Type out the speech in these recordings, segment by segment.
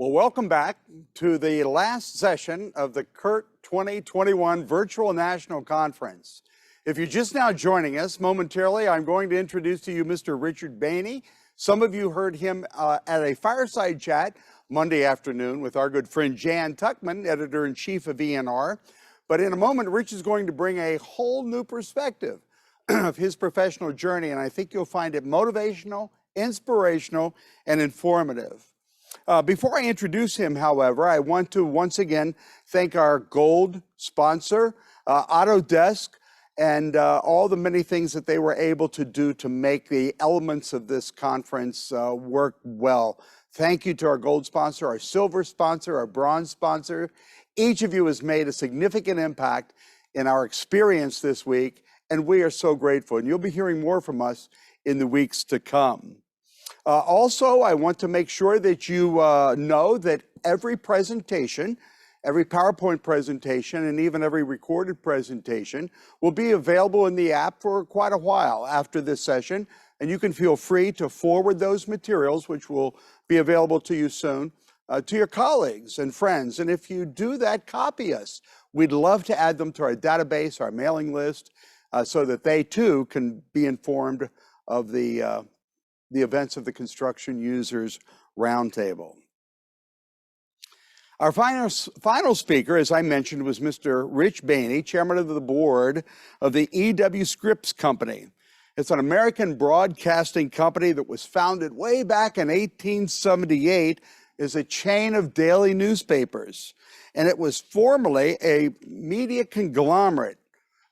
Well, welcome back to the last session of the CURT 2021 Virtual National Conference. If you're just now joining us, momentarily, I'm going to introduce to you Mr. Richard Boehne. Some of you heard him at a fireside chat Monday afternoon with our good friend Jan Tuckman, editor-in-chief of ENR. But in a moment, Rich is going to bring a whole new perspective of his professional journey, and I think you'll find it motivational, inspirational, and informative. Before I introduce him, however, I want to once again thank our gold sponsor, Autodesk, and all the many things that they were able to do to make the elements of this conference work well. Thank you to our gold sponsor, our silver sponsor, our bronze sponsor. Each of you has made a significant impact in our experience this week, and we are so grateful. And you'll be hearing more from us in the weeks to come. Also, I want to make sure that you know that every presentation, every PowerPoint presentation, and even every recorded presentation will be available in the app for quite a while after this session. And you can feel free to forward those materials, which will be available to you soon, to your colleagues and friends. And if you do that, copy us. We'd love to add them to our database, our mailing list, so that they too can be informed of the events of the Construction Users Roundtable. Our final speaker, as I mentioned, was Mr. Rich Boehne, chairman of the board of the E.W. Scripps Company. It's an American broadcasting company that was founded way back in 1878 as a chain of daily newspapers, and it was formerly a media conglomerate.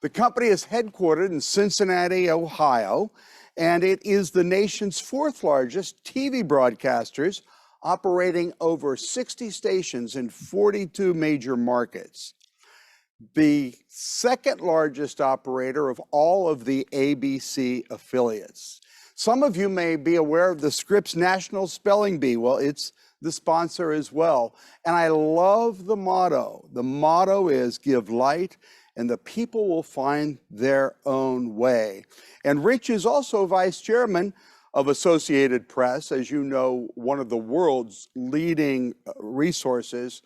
The company is headquartered in Cincinnati, Ohio, and it is the nation's fourth largest TV broadcasters, operating over 60 stations in 42 major markets. The second largest operator of all of the ABC affiliates. Some of you may be aware of the Scripps National Spelling Bee. Well, it's the sponsor as well. And I love the motto. The motto is "Give light, and the people will find their own way." And Rich is also vice chairman of Associated Press, as you know, one of the world's leading resources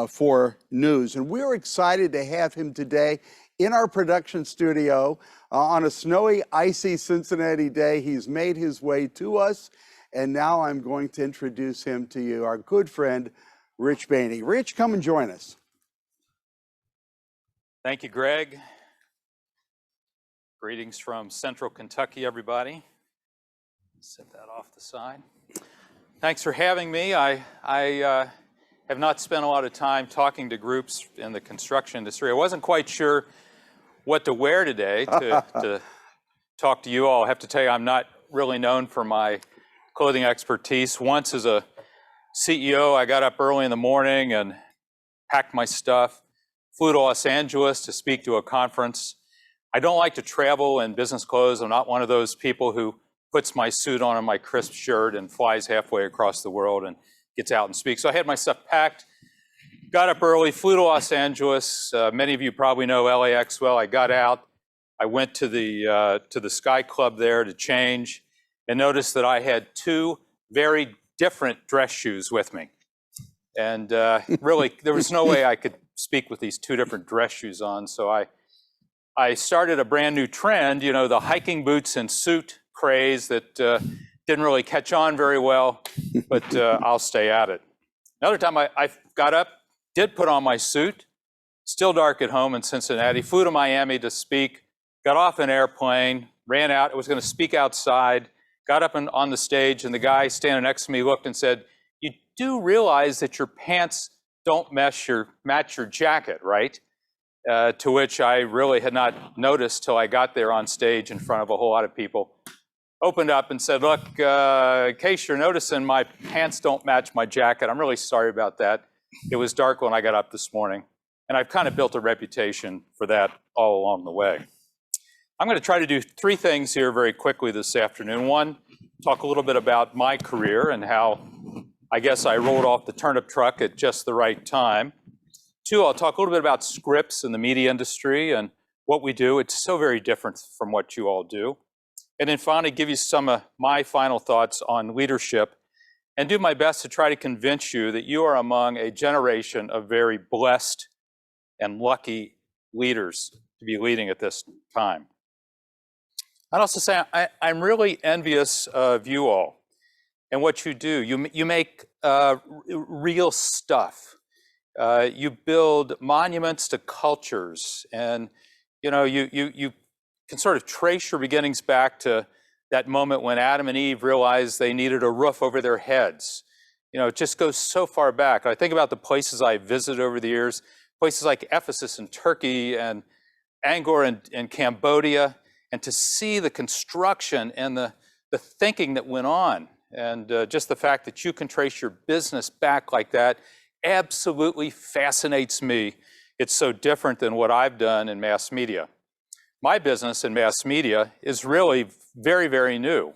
for news. And we're excited to have him today in our production studio on a snowy, icy Cincinnati day. He's made his way to us, and now I'm going to introduce him to you, our good friend, Rich Boehne. Rich, come and join us. Thank you, Greg. Greetings from Central Kentucky, everybody. Set that off the side. Thanks for having me. I have not spent a lot of time talking to groups in the construction industry. I wasn't quite sure what to wear today to talk to you all. I have to tell you, I'm not really known for my clothing expertise. Once as a CEO, I got up early in the morning and packed my stuff, flew to Los Angeles to speak to a conference. I don't like to travel in business clothes. I'm not one of those people who puts my suit on and my crisp shirt and flies halfway across the world and gets out and speaks. So I had my stuff packed, got up early, flew to Los Angeles. Many of you probably know LAX well. I got out, I went to the Sky Club there to change, and noticed that I had two very different dress shoes with me. And really, there was no way I could speak with these two different dress shoes on. So I started a brand new trend, you know, the hiking boots and suit craze that didn't really catch on very well, but I'll stay at it. Another time I got up, did put on my suit, still dark at home in Cincinnati, flew to Miami to speak, got off an airplane, ran out, I was going to speak outside, got up on the stage, and the guy standing next to me looked and said, "You do realize that your pants don't match your jacket, right?" To which I really had not noticed till I got there on stage in front of a whole lot of people. Opened up and said, "Look, in case you're noticing, my pants don't match my jacket. I'm really sorry about that. It was dark when I got up this morning." And I've kind of built a reputation for that all along the way. I'm going to try to do three things here very quickly this afternoon. One, talk a little bit about my career and how I guess I rolled off the turnip truck at just the right time. Two, I'll talk a little bit about Scripps and the media industry and what we do. It's so very different from what you all do. And then finally, give you some of my final thoughts on leadership and do my best to try to convince you that you are among a generation of very blessed and lucky leaders to be leading at this time. I'd also say I'm really envious of you all and what you do. You make real stuff. You build monuments to cultures, and you can sort of trace your beginnings back to that moment when Adam and Eve realized they needed a roof over their heads. It just goes so far back. I think about the places I visited over the years, places like Ephesus in Turkey and Angkor in Cambodia, and to see the construction and the thinking that went on, and just the fact that you can trace your business back like that absolutely fascinates me. It's so different than what I've done in mass media. My business in mass media is really very, very new.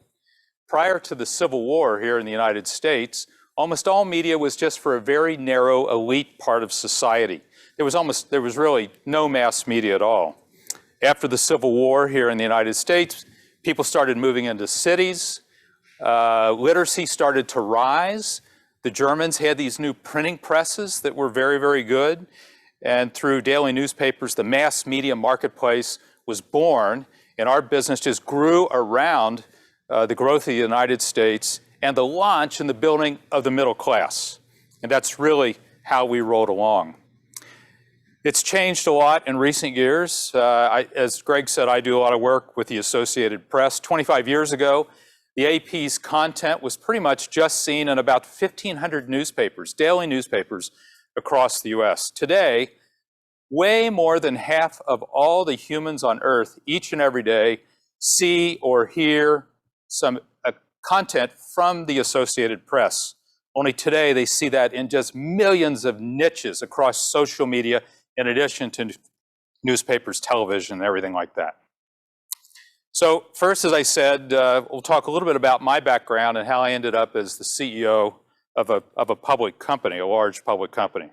Prior to the Civil War here in the United States, almost all media was just for a very narrow elite part of society. There was really no mass media at all. After the Civil War here in the United States, people started moving into cities. Literacy started to rise. The Germans had these new printing presses that were very, very good. And through daily newspapers, the mass media marketplace was born, and our business just grew around the growth of the United States and the launch and the building of the middle class. And that's really how we rolled along. It's changed a lot in recent years. As Greg said, I do a lot of work with the Associated Press. 25 years ago, the AP's content was pretty much just seen in about 1,500 newspapers, daily newspapers across the US. Today, way more than half of all the humans on Earth each and every day see or hear some content from the Associated Press. Only today they see that in just millions of niches across social media, in addition to newspapers, television, and everything like that. So first, as I said, we'll talk a little bit about my background and how I ended up as the CEO of a public company, a large public company.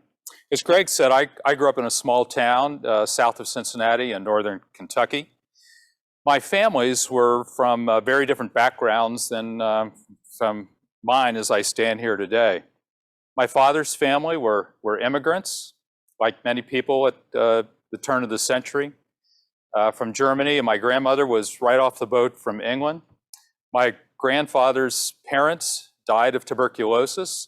As Greg said, I grew up in a small town south of Cincinnati in northern Kentucky. My families were from very different backgrounds than from mine as I stand here today. My father's family were immigrants, like many people at the turn of the century, from Germany, and my grandmother was right off the boat from England. My grandfather's parents died of tuberculosis,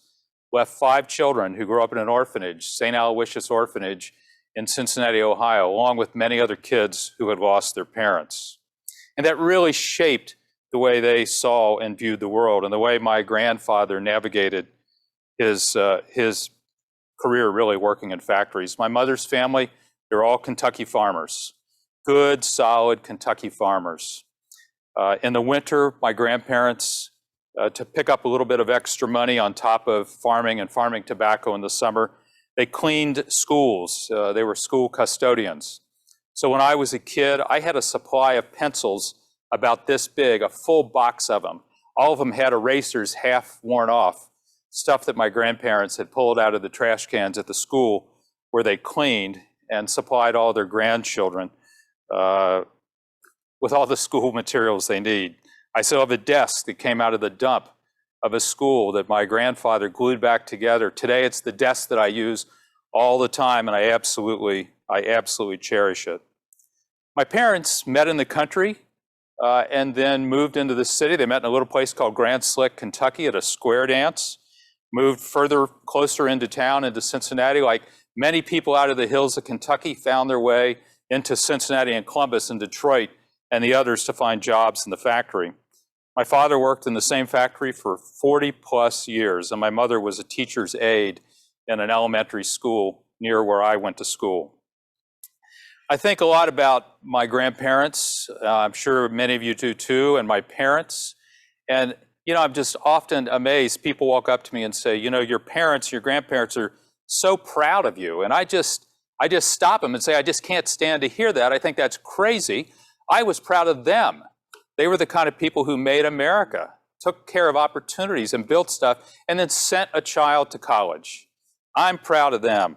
left 5 children who grew up in an orphanage, St. Aloysius Orphanage in Cincinnati, Ohio, along with many other kids who had lost their parents. And that really shaped the way they saw and viewed the world, and the way my grandfather navigated his career really working in factories. My mother's family, they're all Kentucky farmers, good, solid Kentucky farmers. In the winter, my grandparents, to pick up a little bit of extra money on top of farming and farming tobacco in the summer, they cleaned schools. They were school custodians. So when I was a kid, I had a supply of pencils about this big, a full box of them. All of them had erasers half worn off, stuff that my grandparents had pulled out of the trash cans at the school where they cleaned, and supplied all their grandchildren with all the school materials they need. I still have a desk that came out of the dump of a school that my grandfather glued back together. Today, it's the desk that I use all the time, and I absolutely cherish it. My parents met in the country and then moved into the city. They met in a little place called Grand Slick, Kentucky, at a square dance. Moved further, closer into town, into Cincinnati. Like many people out of the hills of Kentucky, found their way into Cincinnati and Columbus and Detroit and the others to find jobs in the factory. My father worked in the same factory for 40 plus years, and my mother was a teacher's aide in an elementary school near where I went to school. I think a lot about my grandparents. I'm sure many of you do too, and my parents. And I'm just often amazed. People walk up to me and say, your parents, your grandparents are so proud of you. And I just stop them and say, I just can't stand to hear that. I think that's crazy. I was proud of them. They were the kind of people who made America, took care of opportunities and built stuff, and then sent a child to college. I'm proud of them.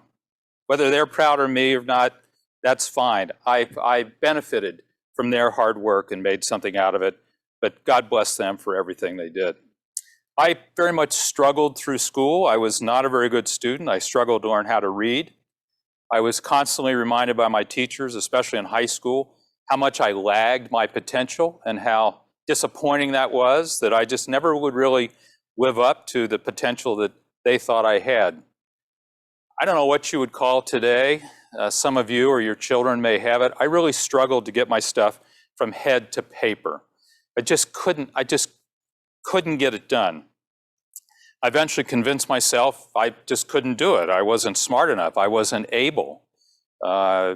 Whether they're proud of me or not, that's fine. I benefited from their hard work and made something out of it, but God bless them for everything they did. I very much struggled through school. I was not a very good student. I struggled to learn how to read. I was constantly reminded by my teachers, especially in high school, how much I lagged my potential and how disappointing that was, that I just never would really live up to the potential that they thought I had. I don't know what you would call today. Some of you or your children may have it. I really struggled to get my stuff from head to paper. I just couldn't get it done. I eventually convinced myself I just couldn't do it. I wasn't smart enough. I wasn't able. My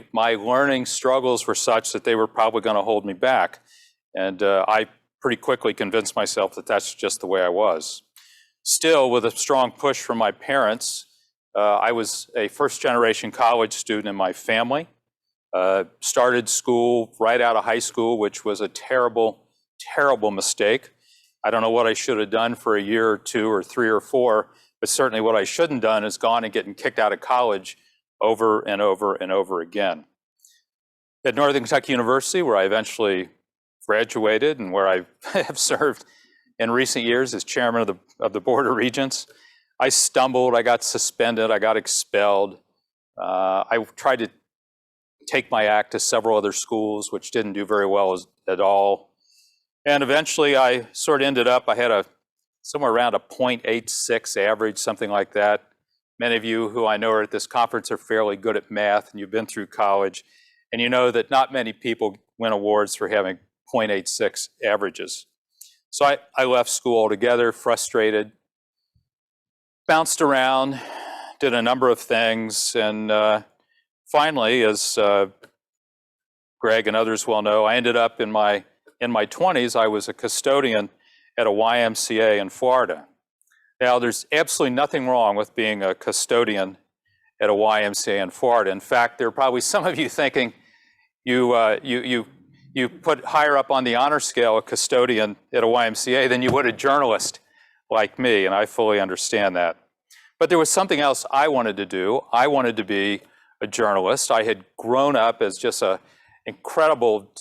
learning struggles were such that they were probably going to hold me back. And I pretty quickly convinced myself that that's just the way I was. Still, with a strong push from my parents, I was a first-generation college student in my family. Started school right out of high school, which was a terrible, terrible mistake. I don't know what I should have done for a year or two or three or four, but certainly what I shouldn't have done is gone and getting kicked out of college over and over and over again. At Northern Kentucky University, where I eventually graduated and where I have served in recent years as chairman of the Board of Regents, I stumbled, I got suspended, I got expelled. I tried to take my act to several other schools, which didn't do very well at all. And eventually I sort of ended up, I had somewhere around a 0.86 average, something like that. Many of you who I know are at this conference are fairly good at math and you've been through college, and you know that not many people win awards for having 0.86 averages. So I left school altogether, frustrated, bounced around, did a number of things, and finally, as Greg and others well know, I ended up in my 20s, I was a custodian at a YMCA in Florida. Now, there's absolutely nothing wrong with being a custodian at a YMCA in Florida. In fact, there are probably some of you thinking you put higher up on the honor scale a custodian at a YMCA than you would a journalist like me, and I fully understand that. But there was something else I wanted to do. I wanted to be a journalist. I had grown up as just an incredible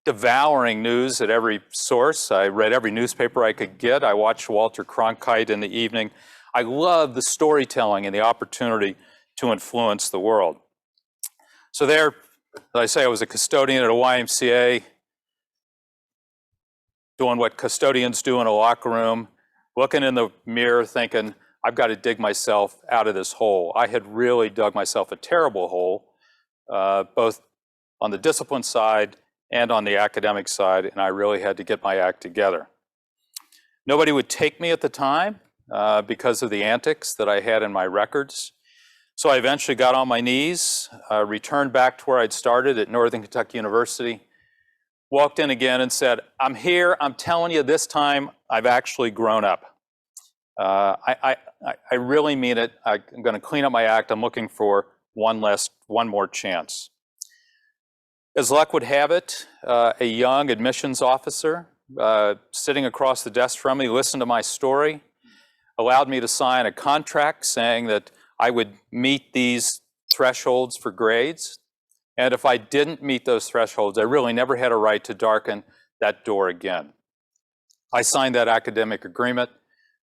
devouring news at every source. I read every newspaper I could get. I watched Walter Cronkite in the evening. I loved the storytelling and the opportunity to influence the world. So there, as I say, I was a custodian at a YMCA, doing what custodians do in a locker room, looking in the mirror thinking, I've got to dig myself out of this hole. I had really dug myself a terrible hole, both on the discipline side and on the academic side, and I really had to get my act together. Nobody would take me at the time because of the antics that I had in my records. So I eventually got on my knees, returned back to where I'd started at Northern Kentucky University, walked in again and said, I'm here, I'm telling you this time I've actually grown up. I really mean it. I'm going to clean up my act. I'm looking for one more chance. As luck would have it, a young admissions officer sitting across the desk from me listened to my story, allowed me to sign a contract saying that I would meet these thresholds for grades. And if I didn't meet those thresholds, I really never had a right to darken that door again. I signed that academic agreement.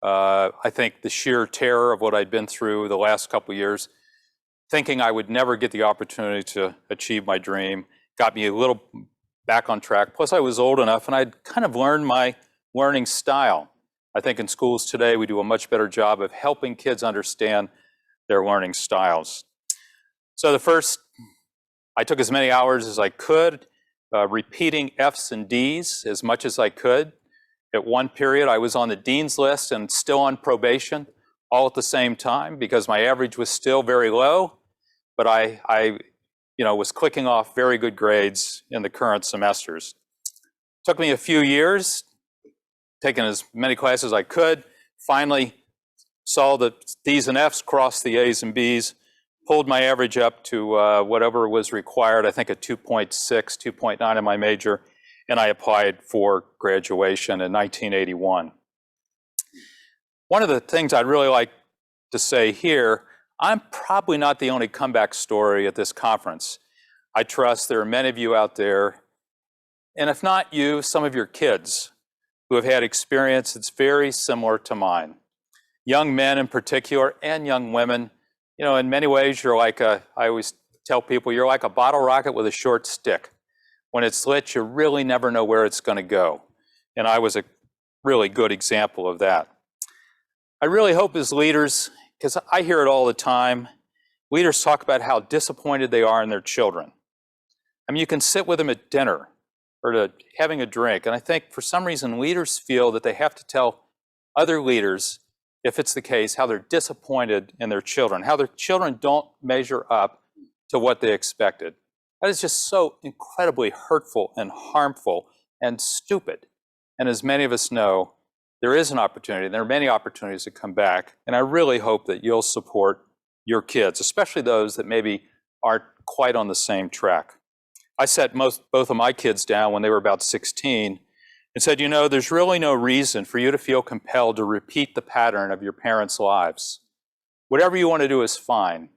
I think the sheer terror of what I'd been through the last couple of years, thinking I would never get the opportunity to achieve my dream, got me a little back on track. Plus, I was old enough and I'd kind of learned my learning style. I think in schools today, we do a much better job of helping kids understand their learning styles. So I took as many hours as I could, repeating F's and D's as much as I could. At one period, I was on the dean's list and still on probation, all at the same time, because my average was still very low, but I was clicking off very good grades in the current semesters. Took me a few years, taking as many classes as I could, finally saw the D's and F's cross the A's and B's, pulled my average up to whatever was required, I think a 2.6, 2.9 in my major, and I applied for graduation in 1981. One of the things I'd really like to say here, I'm probably not the only comeback story at this conference. I trust there are many of you out there, and if not you, some of your kids who have had experience that's very similar to mine. Young men in particular, and young women, you know, in many ways, you're like I always tell people, you're like a bottle rocket with a short stick. When it's lit, you really never know where it's going to go. And I was a really good example of that. I really hope as leaders, because I hear it all the time, leaders talk about how disappointed they are in their children. I mean, you can sit with them at dinner or having a drink, and I think for some reason leaders feel that they have to tell other leaders, if it's the case, how they're disappointed in their children, how their children don't measure up to what they expected. That is just so incredibly hurtful and harmful and stupid. And as many of us know, there is an opportunity, and there are many opportunities to come back, and I really hope that you'll support your kids, especially those that maybe aren't quite on the same track. I set both of my kids down when they were about 16 and said, you know, there's really no reason for you to feel compelled to repeat the pattern of your parents' lives. Whatever you want to do is fine.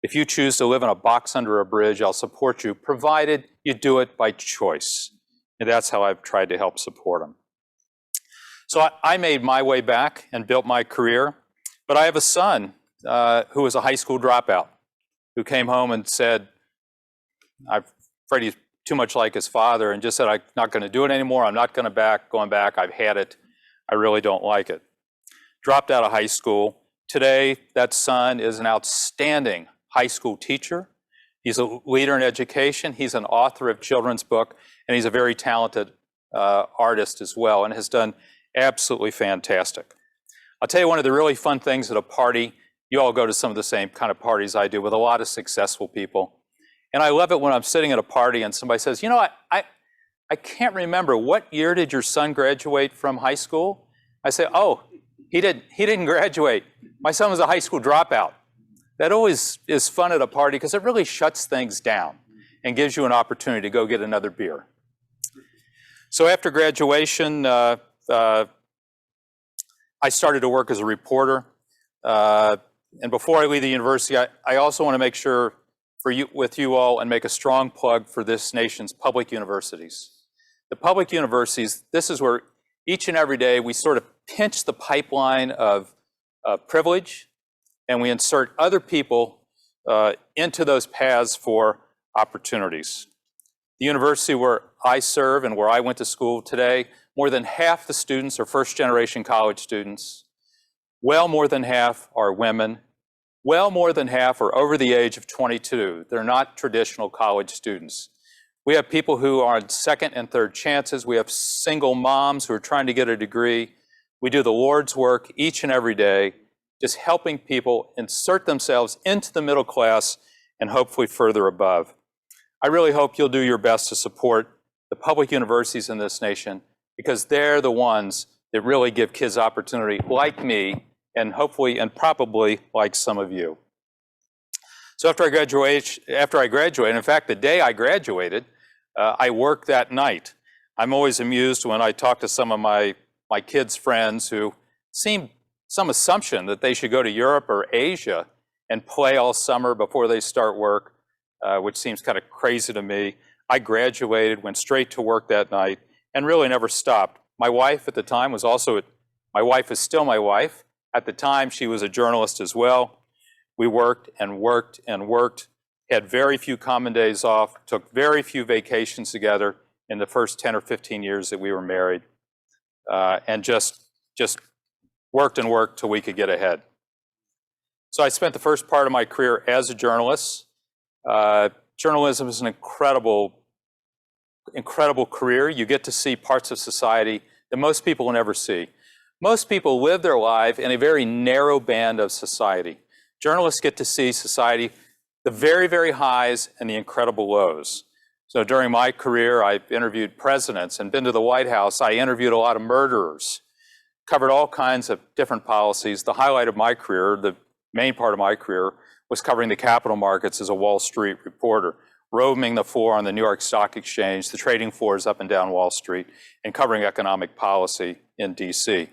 If you choose to live in a box under a bridge, I'll support you, provided you do it by choice. And that's how I've tried to help support them. So I made my way back and built my career, but I have a son who was a high school dropout, who came home and said, I'm afraid he's too much like his father, and just said, I'm not going to do it anymore. I'm not going back. I've had it. I really don't like it. Dropped out of high school. Today, that son is an outstanding high school teacher. He's a leader in education. He's an author of children's book, and he's a very talented artist as well, and has done absolutely fantastic. I'll tell you one of the really fun things at a party. You all go to some of the same kind of parties I do with a lot of successful people. And I love it when I'm sitting at a party and somebody says, you know, I can't remember, what year did your son graduate from high school? I say, oh, he didn't graduate. My son was a high school dropout. That always is fun at a party because it really shuts things down and gives you an opportunity to go get another beer. So after graduation, I started to work as a reporter. And before I leave the university, I also want to make sure with you all and make a strong plug for this nation's public universities. The public universities, this is where each and every day we sort of pinch the pipeline of privilege, and we insert other people into those paths for opportunities. The university where I serve and where I went to school today, more than half the students are first-generation college students. Well more than half are women. Well more than half are over the age of 22. They're not traditional college students. We have people who are on second and third chances. We have single moms who are trying to get a degree. We do the Lord's work each and every day, just helping people insert themselves into the middle class and hopefully further above. I really hope you'll do your best to support the public universities in this nation, because they're the ones that really give kids opportunity like me, and hopefully and probably like some of you. So after I graduated, in fact, the day I graduated, I worked that night. I'm always amused when I talk to some of my kids' friends who seem some assumption that they should go to Europe or Asia and play all summer before they start work, which seems kind of crazy to me. I graduated, went straight to work that night, and really never stopped. My wife at the time was my wife is still my wife. At the time, she was a journalist as well. We worked and worked and worked, had very few common days off, took very few vacations together in the first 10 or 15 years that we were married, and just worked and worked till we could get ahead. So I spent the first part of my career as a journalist. Journalism is an incredible career. You get to see parts of society that most people will never see. Most people live their life in a very narrow band of society. Journalists get to see society, the very, very highs and the incredible lows. So during my career, I've interviewed presidents and been to the White House. I interviewed a lot of murderers, covered all kinds of different policies. The highlight of my career, the main part of my career, was covering the capital markets as a Wall Street reporter, roaming the floor on the New York Stock Exchange, the trading floors up and down Wall Street, and covering economic policy in DC.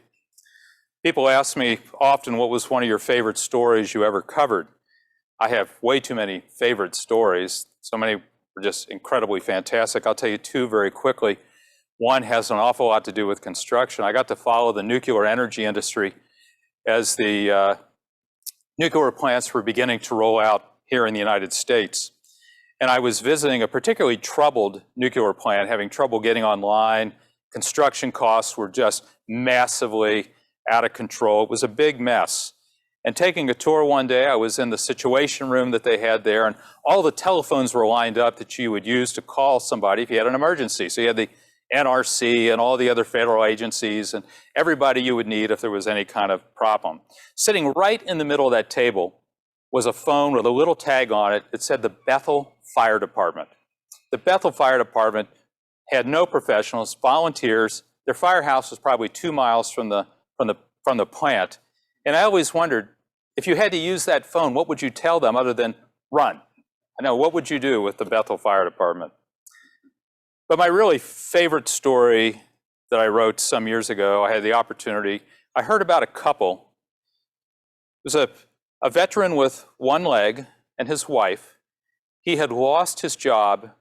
People ask me often, what was one of your favorite stories you ever covered? I have way too many favorite stories. So many were just incredibly fantastic. I'll tell you two very quickly. One has an awful lot to do with construction. I got to follow the nuclear energy industry as the nuclear plants were beginning to roll out here in the United States. And I was visiting a particularly troubled nuclear plant, having trouble getting online. Construction costs were just massively out of control. It was a big mess. And taking a tour one day, I was in the situation room that they had there, and all the telephones were lined up that you would use to call somebody if you had an emergency. So you had the NRC and all the other federal agencies and everybody you would need if there was any kind of problem. Sitting right in the middle of that table was a phone with a little tag on it that said the Bethel Fire Department. The Bethel Fire Department had no professionals, volunteers. Their firehouse was probably 2 miles from the plant. And I always wondered, if you had to use that phone, what would you tell them other than run? I know, what would you do with the Bethel Fire Department? But my really favorite story that I wrote some years ago, I had the opportunity, I heard about a couple. It was a veteran with one leg and his wife. He had lost his job.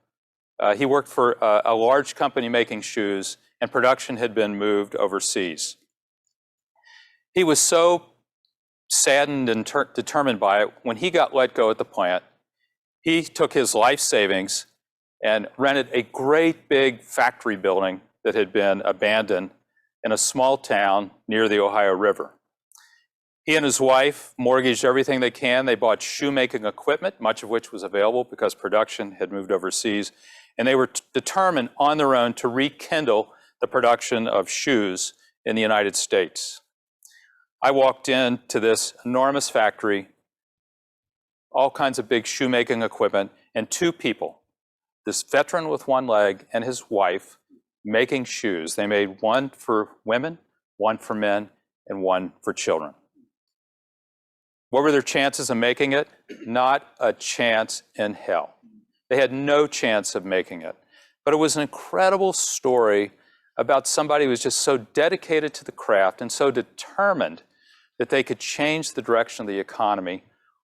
He worked for a large company making shoes, and production had been moved overseas. He was so saddened and determined by it. When he got let go at the plant, he took his life savings and rented a great big factory building that had been abandoned in a small town near the Ohio River. He and his wife mortgaged everything they can. They bought shoemaking equipment, much of which was available because production had moved overseas. And they were determined on their own to rekindle the production of shoes in the United States. I walked into this enormous factory, all kinds of big shoemaking equipment, and two people, this veteran with one leg and his wife, making shoes. They made one for women, one for men, and one for children. What were their chances of making it? Not a chance in hell. They had no chance of making it. But it was an incredible story about somebody who was just so dedicated to the craft and so determined that they could change the direction of the economy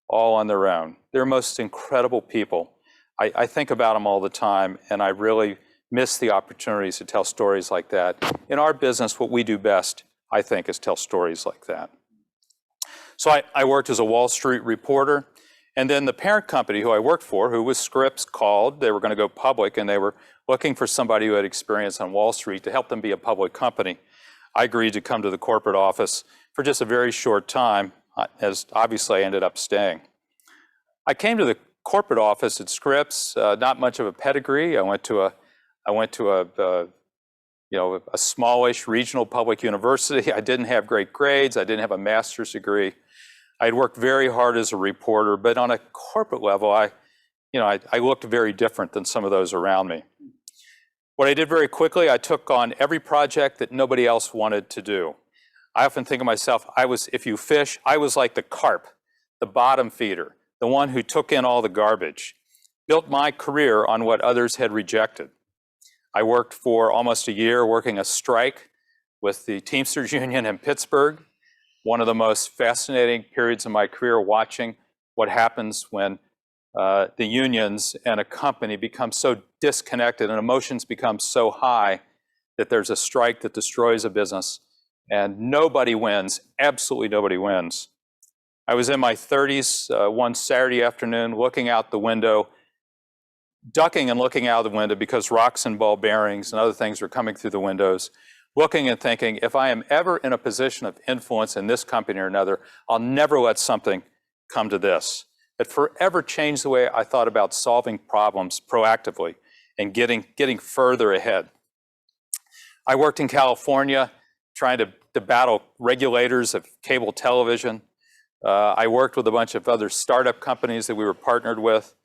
all on their own. They're most incredible people. I think about them all the time, and I really miss the opportunities to tell stories like that. In our business, what we do best, I think, is tell stories like that. So I worked as a Wall Street reporter, and then the parent company who I worked for, who was Scripps, called. They were going to go public, and they were looking for somebody who had experience on Wall Street to help them be a public company. I agreed to come to the corporate office for just a very short time, as obviously I ended up staying. I came to the corporate office at Scripps, not much of a pedigree. I went to a smallish regional public university. I didn't have great grades. I didn't have a master's degree. I had worked very hard as a reporter, but on a corporate level, I looked very different than some of those around me. What I did very quickly, I took on every project that nobody else wanted to do. I often think of myself, if you fish, I was like the carp, the bottom feeder, the one who took in all the garbage, built my career on what others had rejected. I worked for almost a year working a strike with the Teamsters Union in Pittsburgh, one of the most fascinating periods of my career, watching what happens when the unions and a company become so disconnected and emotions become so high that there's a strike that destroys a business and nobody wins, absolutely nobody wins. I was in my 30s one Saturday afternoon looking out the window, ducking and looking out of the window because rocks and ball bearings and other things were coming through the windows, looking and thinking, if I am ever in a position of influence in this company or another, I'll never let something come to this. It forever changed the way I thought about solving problems proactively and getting further ahead. I worked in California trying to battle regulators of cable television. I worked with a bunch of other startup companies that we were partnered with.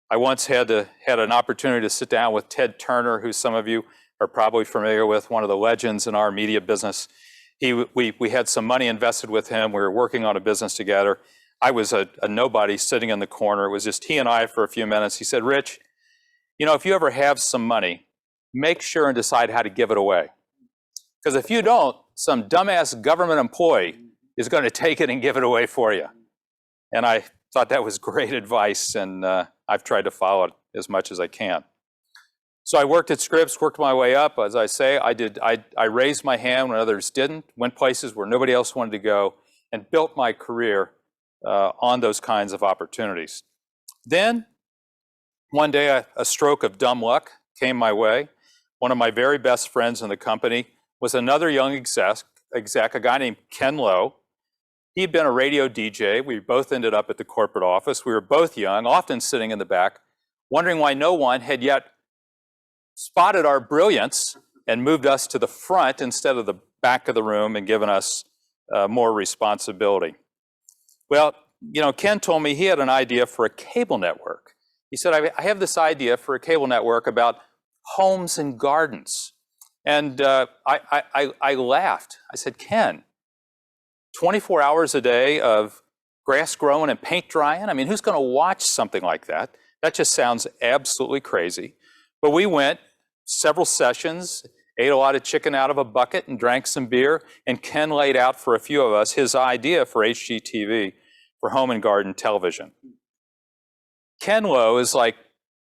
I once had an opportunity to sit down with Ted Turner, who some of you are probably familiar with, one of the legends in our media business. We had some money invested with him. We were working on a business together. I was a nobody sitting in the corner. It was just he and I for a few minutes. He said, "Rich, if you ever have some money, make sure and decide how to give it away. Because if you don't, some dumbass government employee is going to take it and give it away for you." And I thought that was great advice, and I've tried to follow it as much as I can. So I worked at Scripps, worked my way up. As I say, I raised my hand when others didn't, went places where nobody else wanted to go, and built my career on those kinds of opportunities. Then, one day, a stroke of dumb luck came my way. One of my very best friends in the company was another young exec, a guy named Ken Lowe. He'd been a radio DJ. We both ended up at the corporate office. We were both young, often sitting in the back, wondering why no one had yet spotted our brilliance and moved us to the front instead of the back of the room and given us more responsibility. Well, you know, Ken told me he had an idea for a cable network. He said, I have this idea for a cable network about homes and gardens. And I laughed. I said, Ken, 24 hours a day of grass growing and paint drying? I mean, who's going to watch something like that? That just sounds absolutely crazy. But we went several sessions, ate a lot of chicken out of a bucket and drank some beer, and Ken laid out for a few of us his idea for HGTV, for home and garden television. Ken Lowe is like,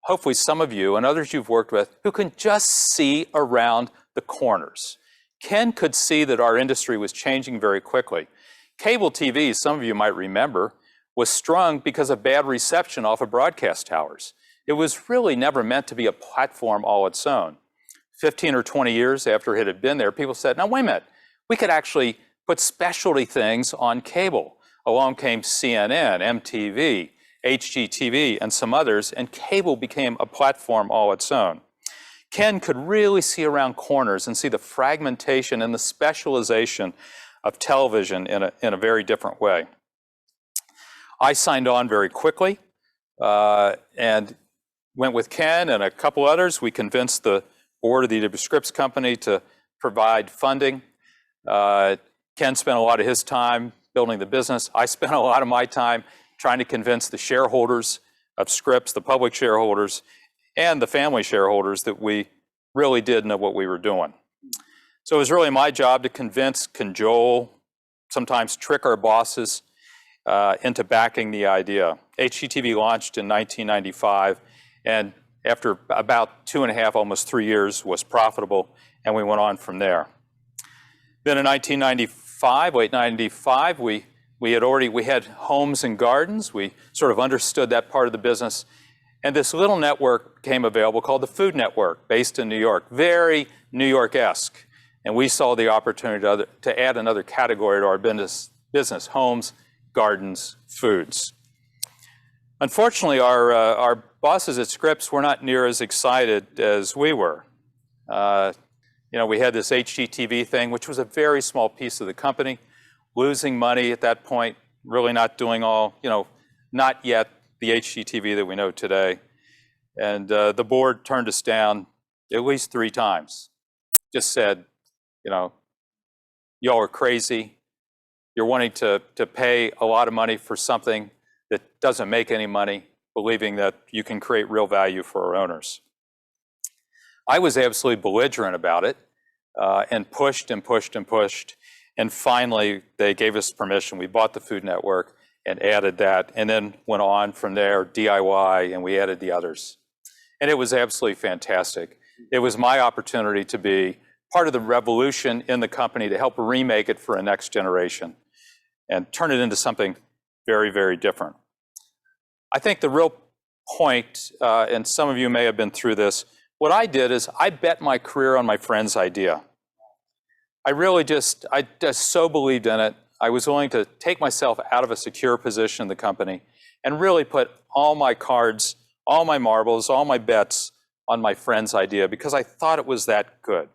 hopefully some of you and others you've worked with, who can just see around the corners. Ken could see that our industry was changing very quickly. Cable TV, some of you might remember, was strung because of bad reception off of broadcast towers. It was really never meant to be a platform all its own. 15 or 20 years after it had been there, people said, now wait a minute, we could actually put specialty things on cable. Along came CNN, MTV, HGTV, and some others, and cable became a platform all its own. Ken could really see around corners and see the fragmentation and the specialization of television in a very different way. I signed on very quickly and went with Ken and a couple others. We convinced the board of the Scripps company to provide funding. Ken spent a lot of his time building the business. I spent a lot of my time trying to convince the shareholders of Scripps, the public shareholders, and the family shareholders that we really did know what we were doing. So it was really my job to convince, cajole, sometimes trick our bosses into backing the idea. HGTV launched in 1995, and after about 2.5, almost 3 years, was profitable, and we went on from there. Then in 1995, late 95, we had homes and gardens. We sort of understood that part of the business. And this little network came available called the Food Network, based in New York, very New York-esque. And we saw the opportunity to add another category to our business, homes, gardens, foods. Unfortunately, our bosses at Scripps were not near as excited as we were. You know, we had this HGTV thing, which was a very small piece of the company, losing money at that point, really not doing all, you know, not yet the HGTV that we know today. And the board turned us down at least 3 times. Just said, you know, y'all are crazy. You're wanting to pay a lot of money for something that doesn't make any money, believing that you can create real value for our owners. I was absolutely belligerent about it and pushed and pushed and pushed. And finally, they gave us permission. We bought the Food Network and added that, and then went on from there, DIY, and we added the others. And it was absolutely fantastic. It was my opportunity to be part of the revolution in the company, to help remake it for a next generation and turn it into something very, very different. I think the real point, and some of you may have been through this, what I did is I bet my career on my friend's idea. I just so believed in it. I was willing to take myself out of a secure position in the company and really put all my cards, all my marbles, all my bets on my friend's idea, because I thought it was that good.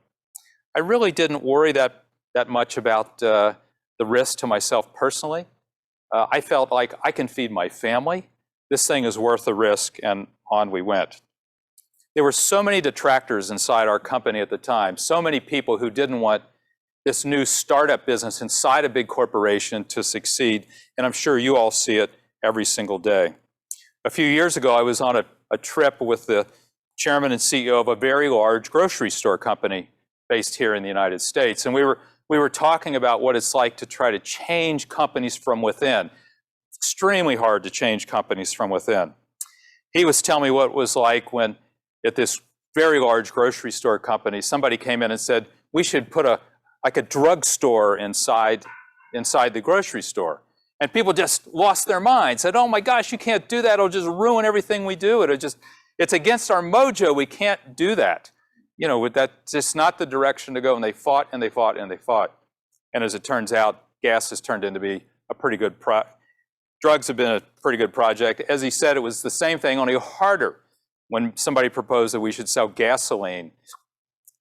I really didn't worry that much about the risk to myself personally. I felt like I can feed my family. This thing is worth the risk, and on we went. There were so many detractors inside our company at the time, so many people who didn't want this new startup business inside a big corporation to succeed, and I'm sure you all see it every single day. A few years ago, I was on a trip with the chairman and CEO of a very large grocery store company based here in the United States, and we were talking about what it's like to try to change companies from within. It's extremely hard to change companies from within. He was telling me what it was like when at this very large grocery store company, somebody came in and said, we should put like a drugstore inside the grocery store. And people just lost their minds, said, oh my gosh, you can't do that. It'll just ruin everything we do. It's against our mojo. We can't do that. That's just not the direction to go. And they fought and they fought and they fought. And as it turns out, gas has turned into be a pretty good drugs have been a pretty good project. As he said, it was the same thing, only harder when somebody proposed that we should sell gasoline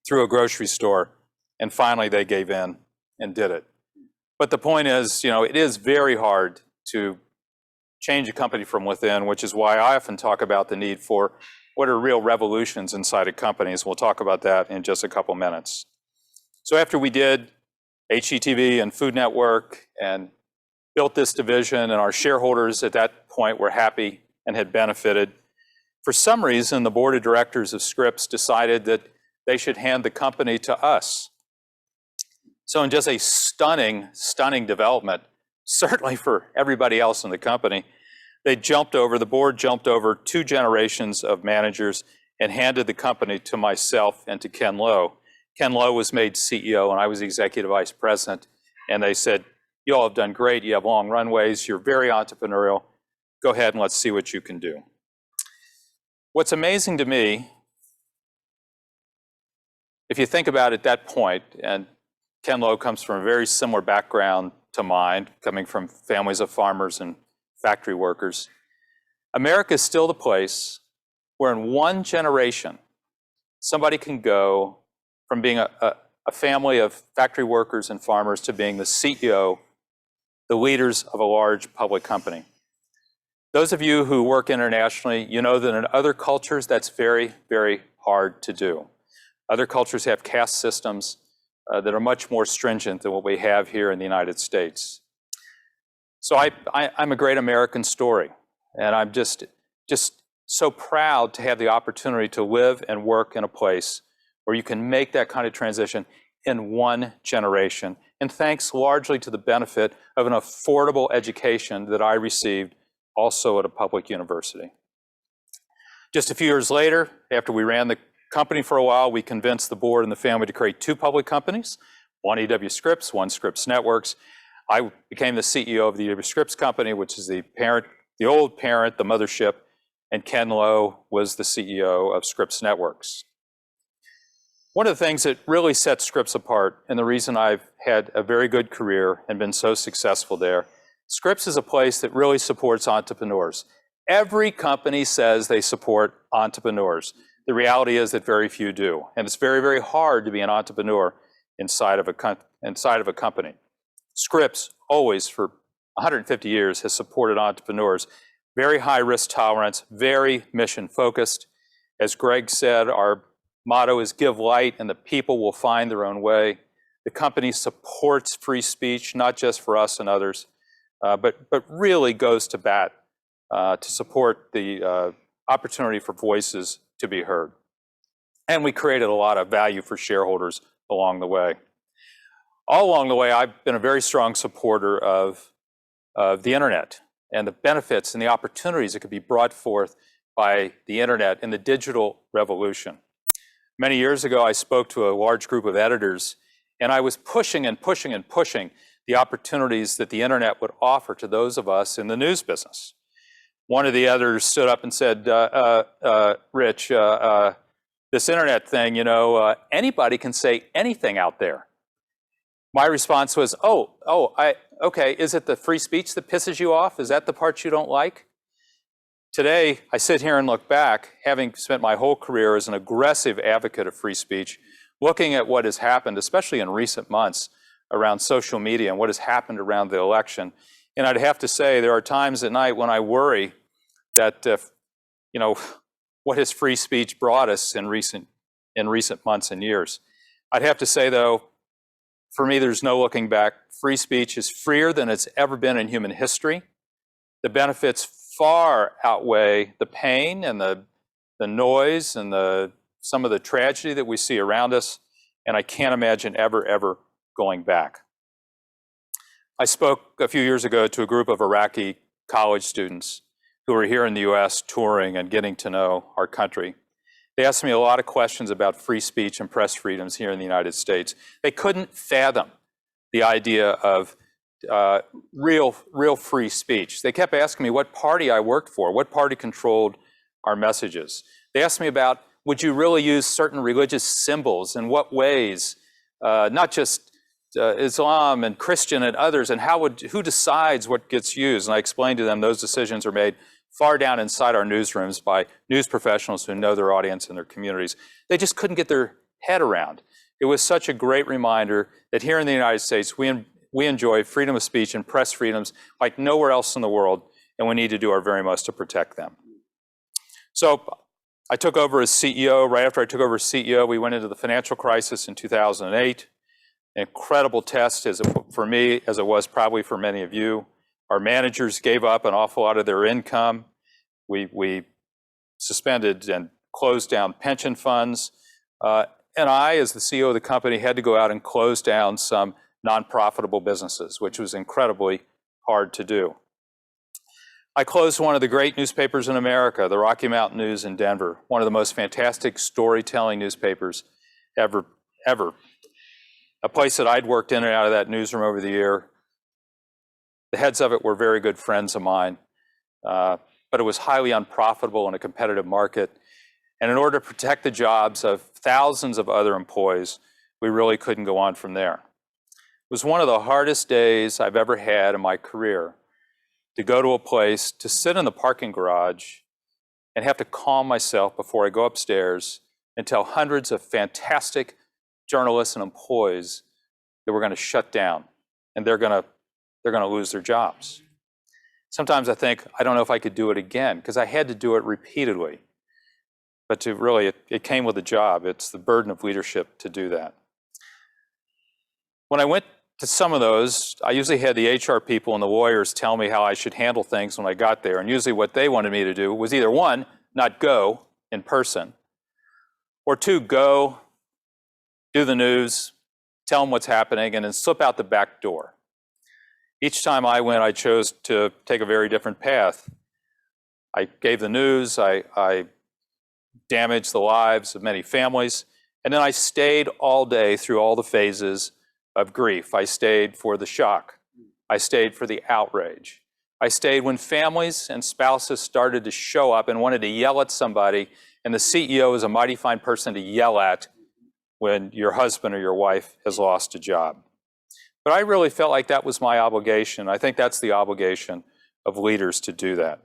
through a grocery store. And finally, they gave in and did it. But the point is, it is very hard to change a company from within, which is why I often talk about the need for what are real revolutions inside of companies. We'll talk about that in just a couple minutes. So after we did HGTV and Food Network and built this division, and our shareholders at that point were happy and had benefited, for some reason, the board of directors of Scripps decided that they should hand the company to us. So in just a stunning, stunning development, certainly for everybody else in the company, the board jumped over 2 generations of managers and handed the company to myself and to Ken Lowe. Ken Lowe was made CEO and I was executive vice president. And they said, you all have done great. You have long runways. You're very entrepreneurial. Go ahead and let's see what you can do. What's amazing to me, if you think about it at that point, and Ken Lowe comes from a very similar background to mine, coming from families of farmers and factory workers. America is still the place where in one generation, somebody can go from being a family of factory workers and farmers to being the CEO, the leaders of a large public company. Those of you who work internationally, you know that in other cultures, that's very, very hard to do. Other cultures have caste systems that are much more stringent than what we have here in the United States. So I'm a great American story, and I'm just so proud to have the opportunity to live and work in a place where you can make that kind of transition in one generation, and thanks largely to the benefit of an affordable education that I received also at a public university. Just a few years later, after we ran the company for a while, we convinced the board and the family to create 2 public companies, one E.W. Scripps, one Scripps Networks. I became the CEO of the E.W. Scripps company, which is the parent, the old parent, the mothership, and Ken Lowe was the CEO of Scripps Networks. One of the things that really sets Scripps apart, and the reason I've had a very good career and been so successful there, Scripps is a place that really supports entrepreneurs. Every company says they support entrepreneurs. The reality is that very few do, and it's very, very hard to be an entrepreneur inside of a company. Scripps always, for 150 years, has supported entrepreneurs. Very high risk tolerance, very mission focused. As Greg said, our motto is give light and the people will find their own way. The company supports free speech, not just for us and others, but really goes to bat to support the opportunity for voices to be heard. And we created a lot of value for shareholders along the way. All along the way, I've been a very strong supporter of the internet and the benefits and the opportunities that could be brought forth by the internet and the digital revolution. Many years ago, I spoke to a large group of editors, and I was pushing and pushing and pushing the opportunities that the internet would offer to those of us in the news business. One of the editors stood up and said, Rich, this internet thing, anybody can say anything out there. My response was, okay, is it the free speech that pisses you off? Is that the part you don't like? Today, I sit here and look back, having spent my whole career as an aggressive advocate of free speech, looking at what has happened, especially in recent months, around social media and what has happened around the election. And I'd have to say there are times at night when I worry that, what has free speech brought us in recent months and years. I'd have to say, though, for me, there's no looking back. Free speech is freer than it's ever been in human history. The benefits far outweigh the pain and the noise and some of the tragedy that we see around us, and I can't imagine ever going back. I spoke a few years ago to a group of Iraqi college students who were here in the US touring and getting to know our country. They asked me a lot of questions about free speech and press freedoms here in the United States. They couldn't fathom the idea of real free speech. They kept asking me what party I worked for, what party controlled our messages. They asked me about, would you really use certain religious symbols, in what ways, not just Islam and Christian and others, and who decides what gets used? And I explained to them those decisions are made far down inside our newsrooms by news professionals who know their audience and their communities. They just couldn't get their head around. It was such a great reminder that here in the United States, we enjoy freedom of speech and press freedoms like nowhere else in the world, and we need to do our very most to protect them. So I took over as CEO. Right after I took over as CEO, we went into the financial crisis in 2008. An incredible test for me, as it was probably for many of you. Our managers gave up an awful lot of their income. We suspended and closed down pension funds. And I, as the CEO of the company, had to go out and close down some non-profitable businesses, which was incredibly hard to do. I closed one of the great newspapers in America, the Rocky Mountain News in Denver, one of the most fantastic storytelling newspapers ever. A place that I'd worked in and out of that newsroom over the year. The heads of it were very good friends of mine, but it was highly unprofitable in a competitive market. And in order to protect the jobs of thousands of other employees, we really couldn't go on from there. It was one of the hardest days I've ever had in my career to go to a place, to sit in the parking garage and have to calm myself before I go upstairs and tell hundreds of fantastic journalists and employees that we're going to shut down and they're going to lose their jobs. Sometimes I think, I don't know if I could do it again, because I had to do it repeatedly. But it came with a job. It's the burden of leadership to do that. When I went to some of those, I usually had the HR people and the lawyers tell me how I should handle things when I got there. And usually what they wanted me to do was either one, not go in person, or two, go, do the news, tell them what's happening, and then slip out the back door. Each time I went, I chose to take a very different path. I gave the news, I damaged the lives of many families, and then I stayed all day through all the phases of grief. I stayed for the shock. I stayed for the outrage. I stayed when families and spouses started to show up and wanted to yell at somebody, and the CEO is a mighty fine person to yell at when your husband or your wife has lost a job. But I really felt like that was my obligation. I think that's the obligation of leaders to do that.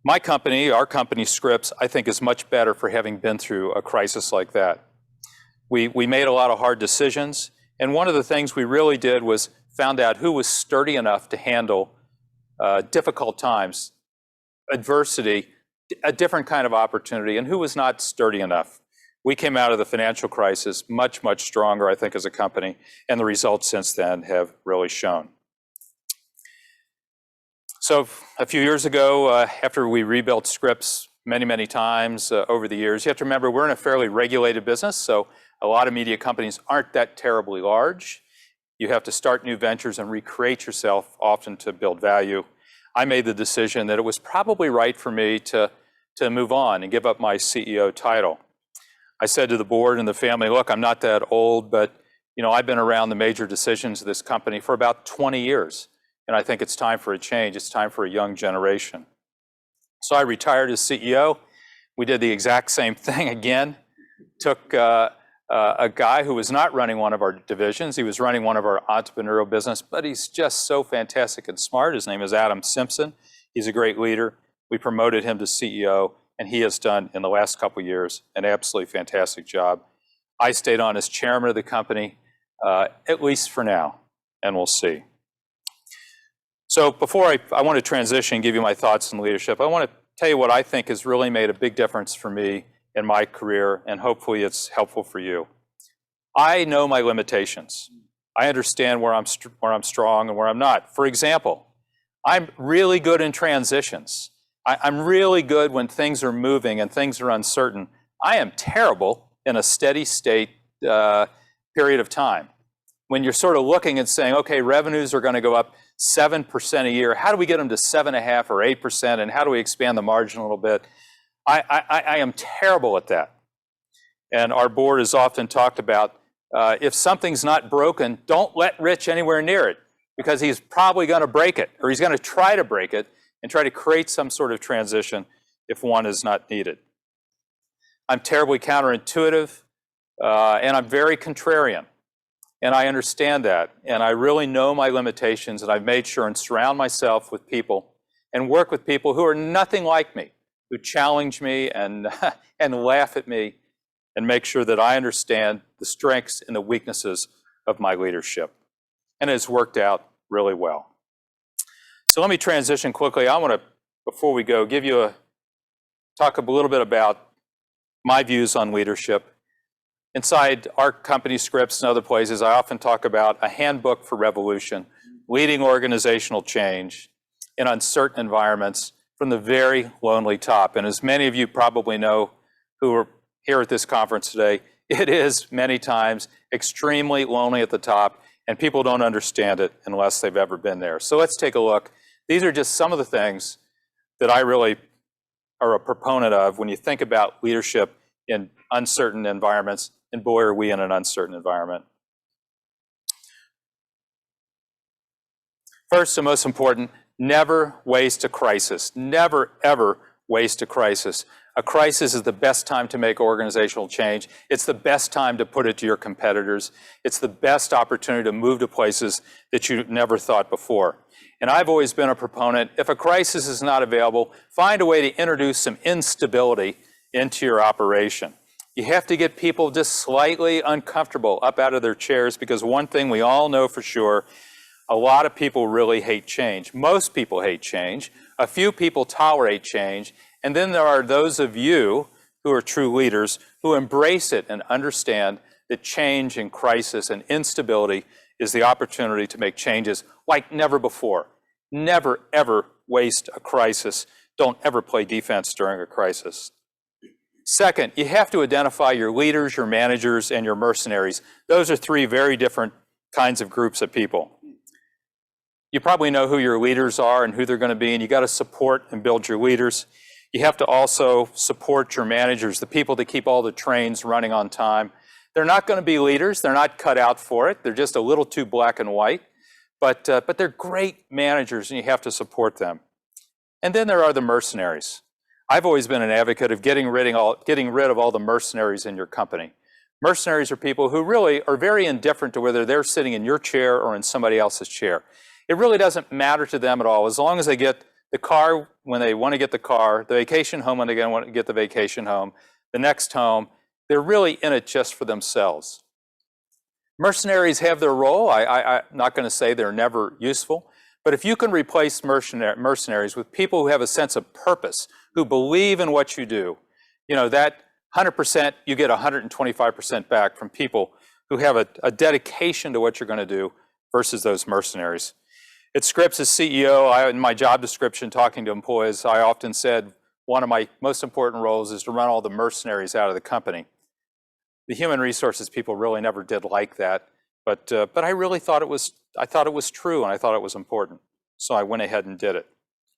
My company, our company, Scripps, I think is much better for having been through a crisis like that. We made a lot of hard decisions, and one of the things we really did was found out who was sturdy enough to handle difficult times, adversity, a different kind of opportunity, and who was not sturdy enough. We came out of the financial crisis much, much stronger, I think, as a company, and the results since then have really shown. So a few years ago, after we rebuilt Scripps many times over the years, you have to remember we're in a fairly regulated business, so a lot of media companies aren't that terribly large. You have to start new ventures and recreate yourself often to build value. I made the decision that it was probably right for me to move on and give up my CEO title. I said to the board and the family, look, I'm not that old, but I've been around the major decisions of this company for about 20 years, and I think it's time for a change. It's time for a young generation. So I retired as CEO. We did the exact same thing again. Took a guy who was not running one of our divisions. He was running one of our entrepreneurial business, but he's just so fantastic and smart. His name is Adam Simpson. He's a great leader. We promoted him to CEO, and he has done, in the last couple of years, an absolutely fantastic job. I stayed on as chairman of the company, at least for now, and we'll see. So before I want to transition and give you my thoughts on leadership, I want to tell you what I think has really made a big difference for me in my career, and hopefully it's helpful for you. I know my limitations. I understand where I'm strong and where I'm not. For example, I'm really good in transitions. I'm really good when things are moving and things are uncertain. I am terrible in a steady state period of time. When you're sort of looking and saying, okay, revenues are going to go up 7% a year. How do we get them to 7.5% or 8%? And how do we expand the margin a little bit? I am terrible at that. And our board has often talked about if something's not broken, don't let Rich anywhere near it, because he's probably going to break it, or he's going to try to break it and try to create some sort of transition if one is not needed. I'm terribly counterintuitive, and I'm very contrarian. And I understand that, and I really know my limitations, and I've made sure and surround myself with people and work with people who are nothing like me, who challenge me and, and laugh at me, and make sure that I understand the strengths and the weaknesses of my leadership. And it's worked out really well. So let me transition quickly. I want to, before we go, talk a little bit about my views on leadership. Inside our company, Scripps, and other places, I often talk about a handbook for revolution, leading organizational change in uncertain environments from the very lonely top. And as many of you probably know who are here at this conference today, it is many times extremely lonely at the top, and people don't understand it unless they've ever been there. So let's take a look. These are just some of the things that I really are a proponent of when you think about leadership in uncertain environments, and boy, are we in an uncertain environment. First and most important, never waste a crisis. Never, ever waste a crisis. A crisis is the best time to make organizational change. It's the best time to put it to your competitors. It's the best opportunity to move to places that you never thought before. And I've always been a proponent, if a crisis is not available, find a way to introduce some instability into your operation. You have to get people just slightly uncomfortable up out of their chairs, because one thing we all know for sure, a lot of people really hate change. Most people hate change. A few people tolerate change. And then there are those of you who are true leaders who embrace it and understand that change and crisis and instability is the opportunity to make changes like never before. Never, ever waste a crisis. Don't ever play defense during a crisis. Second, you have to identify your leaders, your managers, and your mercenaries. Those are three very different kinds of groups of people. You probably know who your leaders are and who they're going to be, and you got to support and build your leaders. You have to also support your managers, the people that keep all the trains running on time. They're not going to be leaders. They're not cut out for it. They're just a little too black and white. But they're great managers, and you have to support them. And then there are the mercenaries. I've always been an advocate of getting rid of all the mercenaries in your company. Mercenaries are people who really are very indifferent to whether they're sitting in your chair or in somebody else's chair. It really doesn't matter to them at all, as long as they get the car when they want to get the car, the vacation home when they want to get the vacation home, the next home. They're really in it just for themselves. Mercenaries have their role. I'm not going to say they're never useful, but if you can replace mercenaries with people who have a sense of purpose, who believe in what you do, you know, that 100%, you get 125% back from people who have a dedication to what you're going to do versus those mercenaries. At Scripps as CEO, in my job description, talking to employees, I often said one of my most important roles is to run all the mercenaries out of the company. The human resources people really never did like that, but I really thought it was true, and I thought it was important. So I went ahead and did it.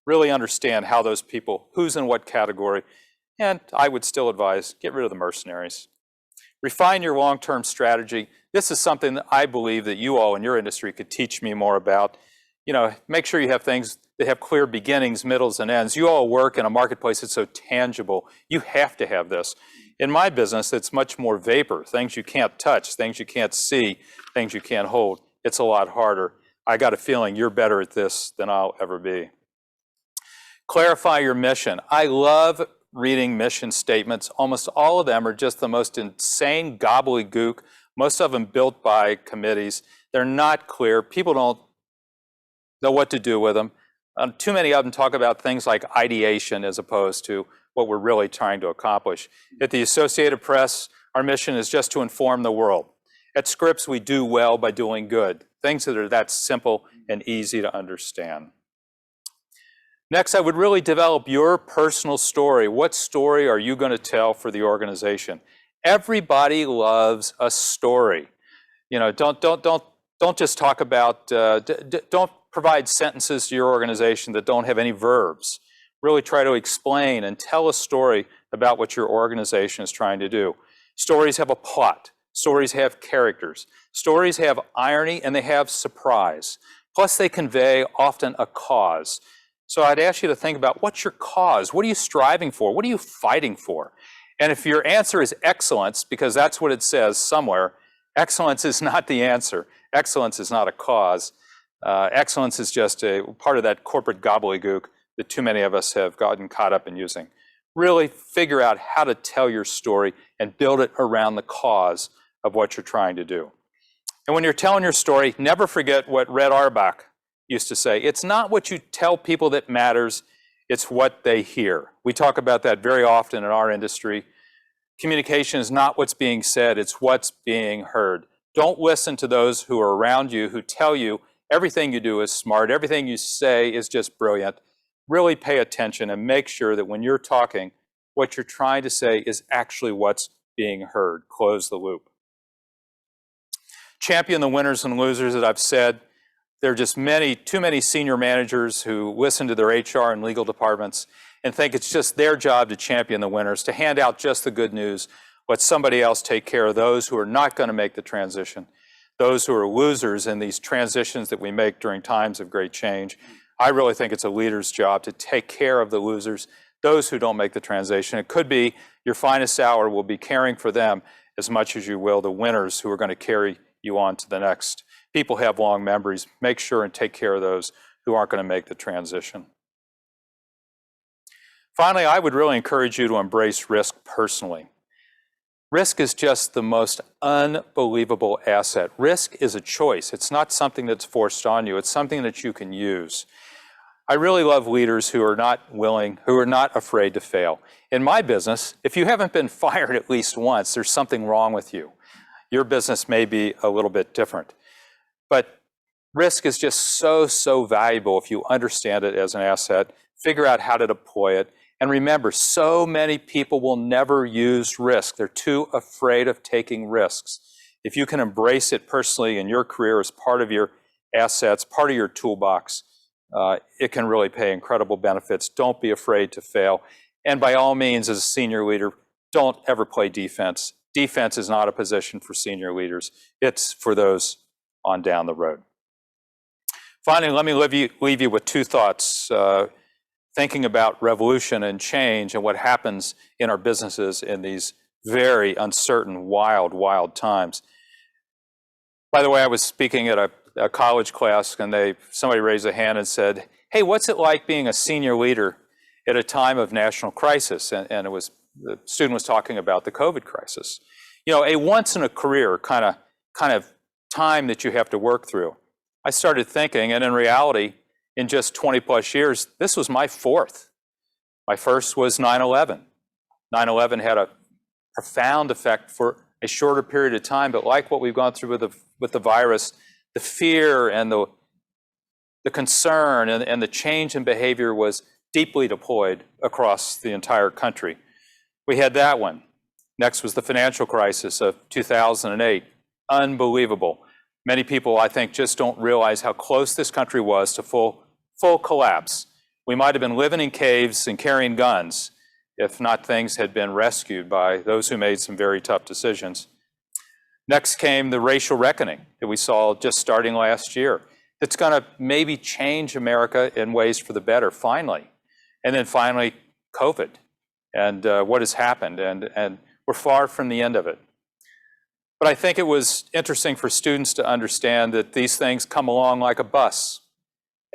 Really understand how those people, who's in what category, and I would still advise, get rid of the mercenaries. Refine your long-term strategy. This is something that I believe that you all in your industry could teach me more about. You know, make sure you have things that have clear beginnings, middles, and ends. You all work in a marketplace that's so tangible. You have to have this. In my business, it's much more vapor, things you can't touch, things you can't see, things you can't hold. It's a lot harder. I got a feeling you're better at this than I'll ever be. Clarify your mission. I love reading mission statements. Almost all of them are just the most insane gobbledygook, most of them built by committees. They're not clear. People don't know what to do with them. Too many of them talk about things like ideation as opposed to what we're really trying to accomplish. At the Associated Press, our mission is just to inform the world. At Scripps, we do well by doing good. Things that are that simple and easy to understand. Next, I would really develop your personal story. What story are you going to tell for the organization? Everybody loves a story. You know, don't just talk about, don't provide sentences to your organization that don't have any verbs. Really try to explain and tell a story about what your organization is trying to do. Stories have a plot. Stories have characters. Stories have irony and they have surprise. Plus they convey often a cause. So I'd ask you to think about, what's your cause? What are you striving for? What are you fighting for? And if your answer is excellence, because that's what it says somewhere, excellence is not the answer. Excellence is not a cause. Excellence is just a part of that corporate gobbledygook that too many of us have gotten caught up in using. Really figure out how to tell your story and build it around the cause of what you're trying to do. And when you're telling your story, never forget what Red Auerbach used to say. It's not what you tell people that matters, it's what they hear. We talk about that very often in our industry. Communication is not what's being said, it's what's being heard. Don't listen to those who are around you who tell you everything you do is smart, everything you say is just brilliant. Really pay attention and make sure that when you're talking, what you're trying to say is actually what's being heard. Close the loop. Champion the winners and losers that I've said. There are just too many senior managers who listen to their HR and legal departments and think it's just their job to champion the winners, to hand out just the good news, let somebody else take care of those who are not going to make the transition, those who are losers in these transitions that we make during times of great change. I really think it's a leader's job to take care of the losers, those who don't make the transition. It could be your finest hour will be caring for them as much as you will the winners who are going to carry you on to the next. People have long memories. Make sure and take care of those who aren't going to make the transition. Finally, I would really encourage you to embrace risk personally. Risk is just the most unbelievable asset. Risk is a choice. It's not something that's forced on you. It's something that you can use. I really love leaders who are not afraid to fail. In my business, if you haven't been fired at least once, there's something wrong with you. Your business may be a little bit different. But risk is just so valuable if you understand it as an asset, figure out how to deploy it. And remember, so many people will never use risk. They're too afraid of taking risks. If you can embrace it personally in your career as part of your assets, part of your toolbox, it can really pay incredible benefits. Don't be afraid to fail. And by all means, as a senior leader, don't ever play defense. Defense is not a position for senior leaders. It's for those on down the road. Finally, let me leave you with two thoughts. Thinking about revolution and change and what happens in our businesses in these very uncertain, wild times. By the way, I was speaking at a college class and somebody raised a hand and said, "Hey, what's it like being a senior leader at a time of national crisis?" And the student was talking about the COVID crisis. You know, a once in a career kind of time that you have to work through. I started thinking, and in reality, in just 20 plus years, this was my fourth. My first was 9/11. 9/11 had a profound effect for a shorter period of time, but like what we've gone through with the virus, the fear and the concern and the change in behavior was deeply deployed across the entire country. We had that one. Next was the financial crisis of 2008. Unbelievable. Many people, I think, just don't realize how close this country was to full collapse. We might have been living in caves and carrying guns if not things had been rescued by those who made some very tough decisions. Next came the racial reckoning that we saw just starting last year. That's going to maybe change America in ways for the better, finally. And then finally, COVID and what has happened. And we're far from the end of it. But I think it was interesting for students to understand that these things come along like a bus.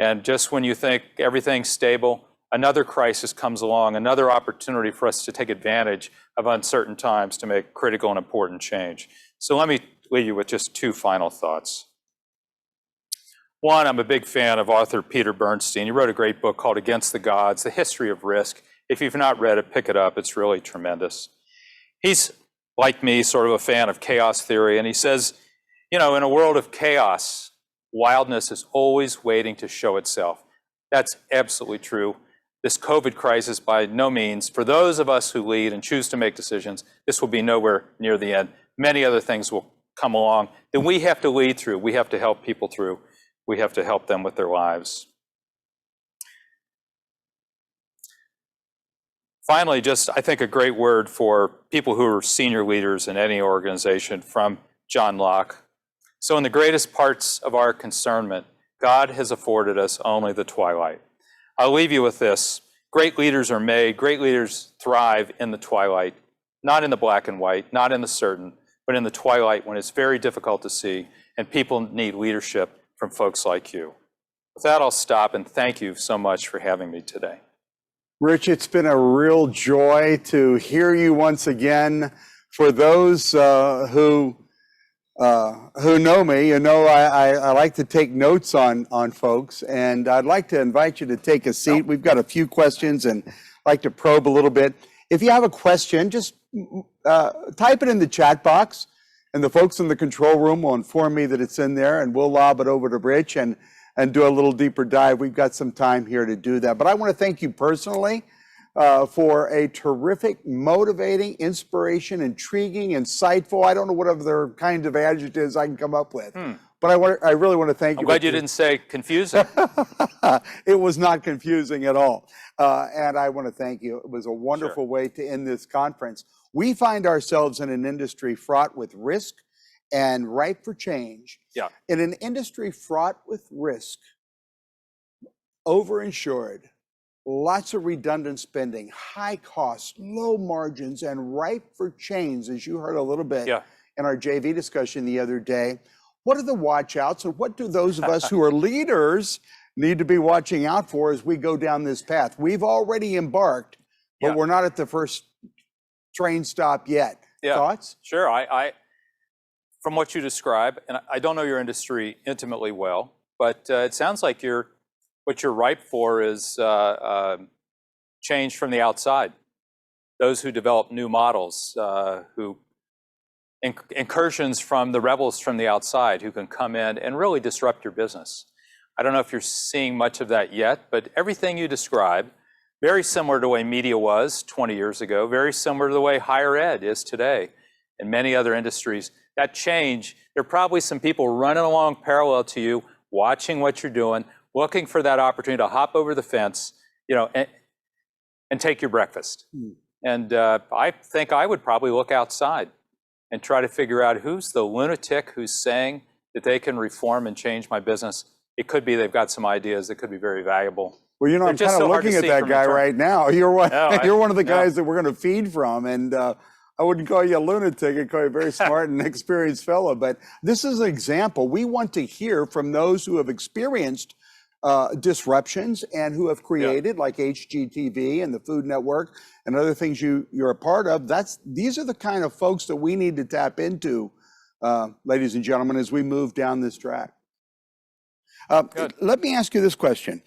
And just when you think everything's stable, another crisis comes along, another opportunity for us to take advantage of uncertain times to make critical and important change. So let me leave you with just two final thoughts. One, I'm a big fan of author Peter Bernstein. He wrote a great book called Against the Gods, The History of Risk. If you've not read it, pick it up. It's really tremendous. He's, like me, sort of a fan of chaos theory, and he says, you know, in a world of chaos, wildness is always waiting to show itself. That's absolutely true. This COVID crisis, by no means, for those of us who lead and choose to make decisions, this will be nowhere near the end. Many other things will come along that we have to lead through. We have to help people through. We have to help them with their lives. finally, just I think a great word for people who are senior leaders in any organization from John Locke. So in the greatest parts of our concernment, God has afforded us only the twilight. I'll leave you with this. Great leaders are made, great leaders thrive in the twilight, not in the black and white, not in the certain, but in the twilight when it's very difficult to see, and people need leadership from folks like you. With that, I'll stop and thank you so much for having me today. Rich, it's been a real joy to hear you once again. For those who know me, you know I like to take notes on folks, and I'd like to invite you to take a seat. We've got a few questions and like to probe a little bit. If you have a question, just type it in the chat box, and the folks in the control room will inform me that it's in there, and we'll lob it over to Rich and do a little deeper dive. We've got some time here to do that. But I want to thank you personally for a terrific, motivating, inspiration, intriguing, insightful. I don't know what other kinds of adjectives I can come up with. But I really want to thank you. I'm glad you didn't say confusing. It was not confusing at all. And I want to thank you. It was a wonderful way to end this conference. We find ourselves in an industry fraught with risk and ripe for change. Yeah. In an industry fraught with risk, overinsured, lots of redundant spending, high costs, low margins, and ripe for change, as you heard a little bit in our JV discussion the other day. What are the watch outs, and what do those of us who are leaders need to be watching out for as we go down this path? We've already embarked, but we're not at the first train stop yet. Thoughts? Sure. I from what you describe, and I don't know your industry intimately well, but it sounds like what you're ripe for is change from the outside. Those who develop new models, who incursions from the rebels from the outside who can come in and really disrupt your business. I don't know if you're seeing much of that yet, but everything you describe, very similar to the way media was 20 years ago, very similar to the way higher ed is today, and many other industries. That change, there are probably some people running along parallel to you, watching what you're doing, looking for that opportunity to hop over the fence, you know, and take your breakfast. And I think I would probably look outside and try to figure out who's the lunatic who's saying that they can reform and change my business. It could be they've got some ideas that could be very valuable. Well, you know, I'm kind of looking at that guy right now. You're one of the guys that we're going to feed from, and I wouldn't call you a lunatic. I'd call you a very smart and experienced fellow. But this is an example. We want to hear from those who have experienced disruptions and who have created, like HGTV and the Food Network and other things you're a part of. These are the kind of folks that we need to tap into, ladies and gentlemen, as we move down this track. Let me ask you this question.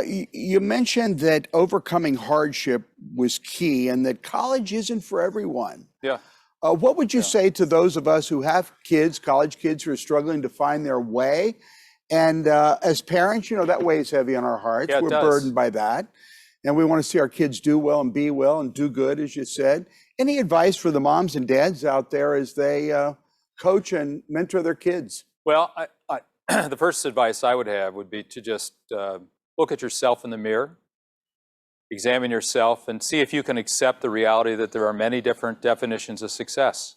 You mentioned that overcoming hardship was key and that college isn't for everyone. What would you say to those of us who have kids, college kids who are struggling to find their way? And as parents, you know, that weighs heavy on our hearts. We're burdened by that. And we want to see our kids do well and be well and do good, as you said. Any advice for the moms and dads out there as they coach and mentor their kids? Well, the first advice I would have would be to just look at yourself in the mirror, examine yourself, and see if you can accept the reality that there are many different definitions of success.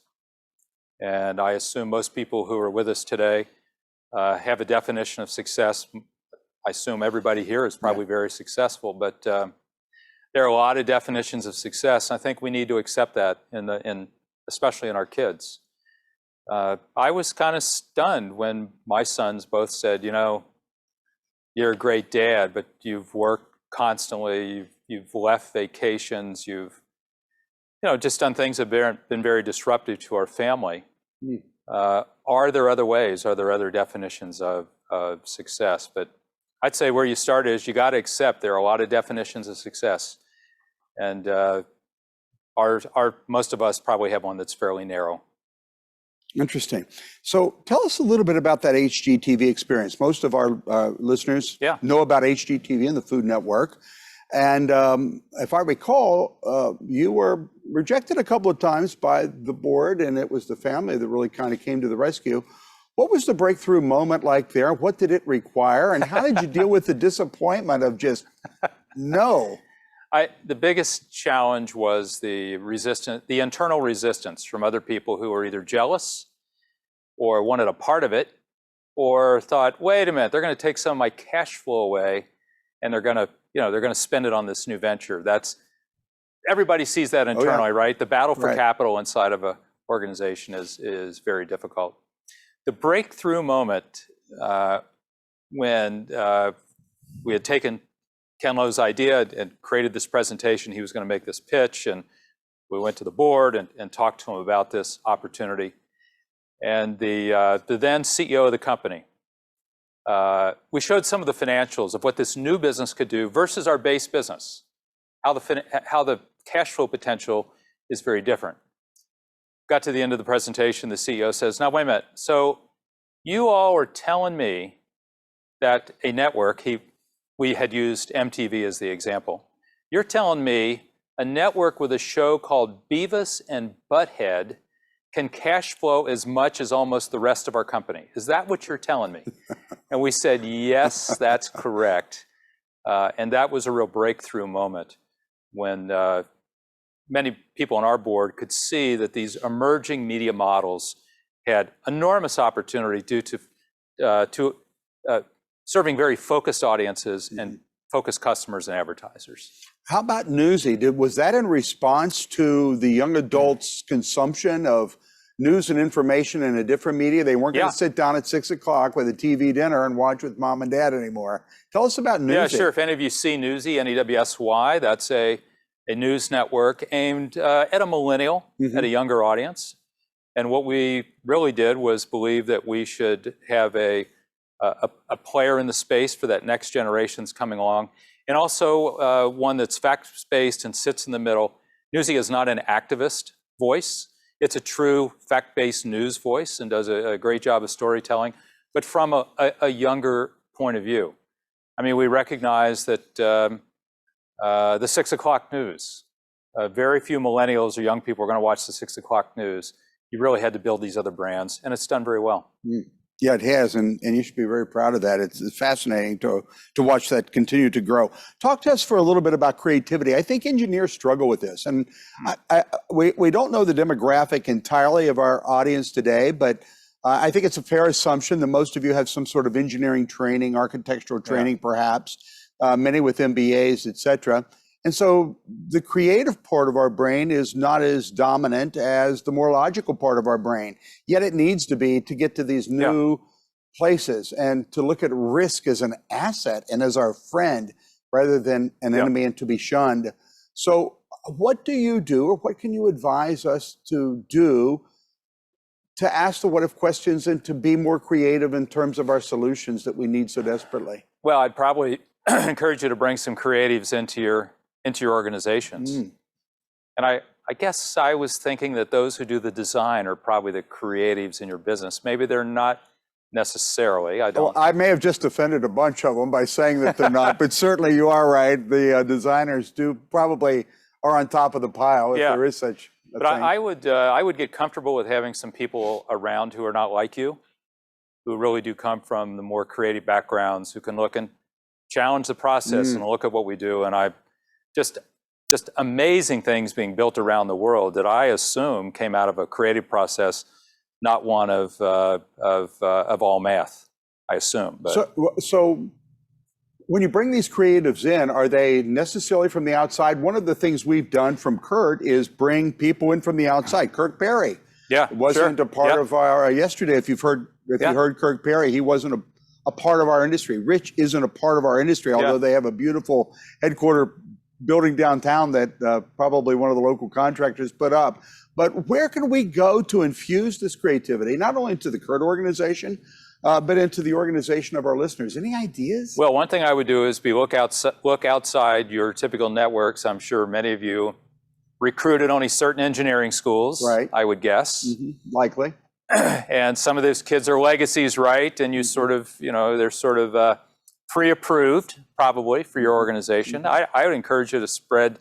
And I assume most people who are with us today have a definition of success. I assume everybody here is probably very successful, but there are a lot of definitions of success. I think we need to accept that, especially in our kids. I was kind of stunned when my sons both said, you know, you're a great dad, but you've worked constantly, you've left vacations, you've, you know, just done things that have been very disruptive to our family. Are there other ways? Are there other definitions of success? But I'd say where you start is you got to accept there are a lot of definitions of success. And most of us probably have one that's fairly narrow. Interesting. So tell us a little bit about that HGTV experience. Most of our listeners know about HGTV and the Food Network. And if I recall, you were rejected a couple of times by the board, and it was the family that really kind of came to the rescue. What was the breakthrough moment like there? What did it require? And how did you deal with the disappointment of just no? The biggest challenge was the internal resistance from other people who were either jealous or wanted a part of it, or thought, wait a minute, they're going to take some of my cash flow away, and they're going to spend it on this new venture. Everybody sees that internally, right? The battle for capital inside of an organization is very difficult. The breakthrough moment when we had taken Ken Lowe's idea and created this presentation, he was going to make this pitch, and we went to the board and talked to him about this opportunity. And the then CEO of the company, we showed some of the financials of what this new business could do versus our base business, how the cash flow potential is very different. Got to the end of the presentation, the CEO says, now wait a minute, so you all are telling me that a network, we had used MTV as the example, you're telling me a network with a show called Beavis and Butthead can cash flow as much as almost the rest of our company. Is that what you're telling me? And we said, yes, that's correct. And that was a real breakthrough moment when many people on our board could see that these emerging media models had enormous opportunity due to serving very focused audiences and focused customers and advertisers. How about Newsy? Was that in response to the young adults' consumption of news and information in a different media? They weren't going to sit down at 6 o'clock with a TV dinner and watch with mom and dad anymore. Tell us about Newsy. Yeah, sure. If any of you see Newsy, N-E-W-S-Y, that's a news network aimed at a millennial, at a younger audience. And what we really did was believe that we should have a player in the space for that next generation's coming along, and also one that's fact-based and sits in the middle. Newsy is not an activist voice. It's a true fact-based news voice and does a great job of storytelling, but from a younger point of view. I mean, we recognize that the 6 o'clock news, very few millennials or young people are going to watch the 6 o'clock news. You really had to build these other brands, and it's done very well. Yeah, it has, and you should be very proud of that. It's fascinating to watch that continue to grow. Talk to us for a little bit about creativity. I think engineers struggle with this, and we don't know the demographic entirely of our audience today, but I think it's a fair assumption that most of you have some sort of engineering training, architectural training perhaps, many with MBAs, et cetera. And so the creative part of our brain is not as dominant as the more logical part of our brain, yet it needs to be to get to these new places and to look at risk as an asset and as our friend rather than an enemy and to be shunned. So what do you do, or what can you advise us to do to ask the what if questions and to be more creative in terms of our solutions that we need so desperately? Well, I'd probably encourage you to bring some creatives into your organizations. And I guess I was thinking that those who do the design are probably the creatives in your business. Maybe they're not necessarily. I may have just offended a bunch of them by saying that they're not, but certainly you are right. The designers probably are on top of the pile if there is such a thing. I would get comfortable with having some people around who are not like you, who really do come from the more creative backgrounds, who can look and challenge the process and look at what we do. And just amazing things being built around the world that I assume came out of a creative process, not one of all math, I assume. But. So when you bring these creatives in, are they necessarily from the outside? One of the things we've done from Kurt is bring people in from the outside. Kirk Perry wasn't a part of our yesterday. If you heard Kirk Perry, he wasn't a part of our industry. Rich isn't a part of our industry, although they have a beautiful headquarter building downtown that probably one of the local contractors put up. But where can we go to infuse this creativity, not only into the Kurt organization, but into the organization of our listeners? Any ideas? Well, one thing I would do is look outside your typical networks. I'm sure many of you recruited only certain engineering schools, I would guess. Likely. And some of those kids are legacies, right? And you sort of, they're sort of pre-approved probably for your organization. I would encourage you to spread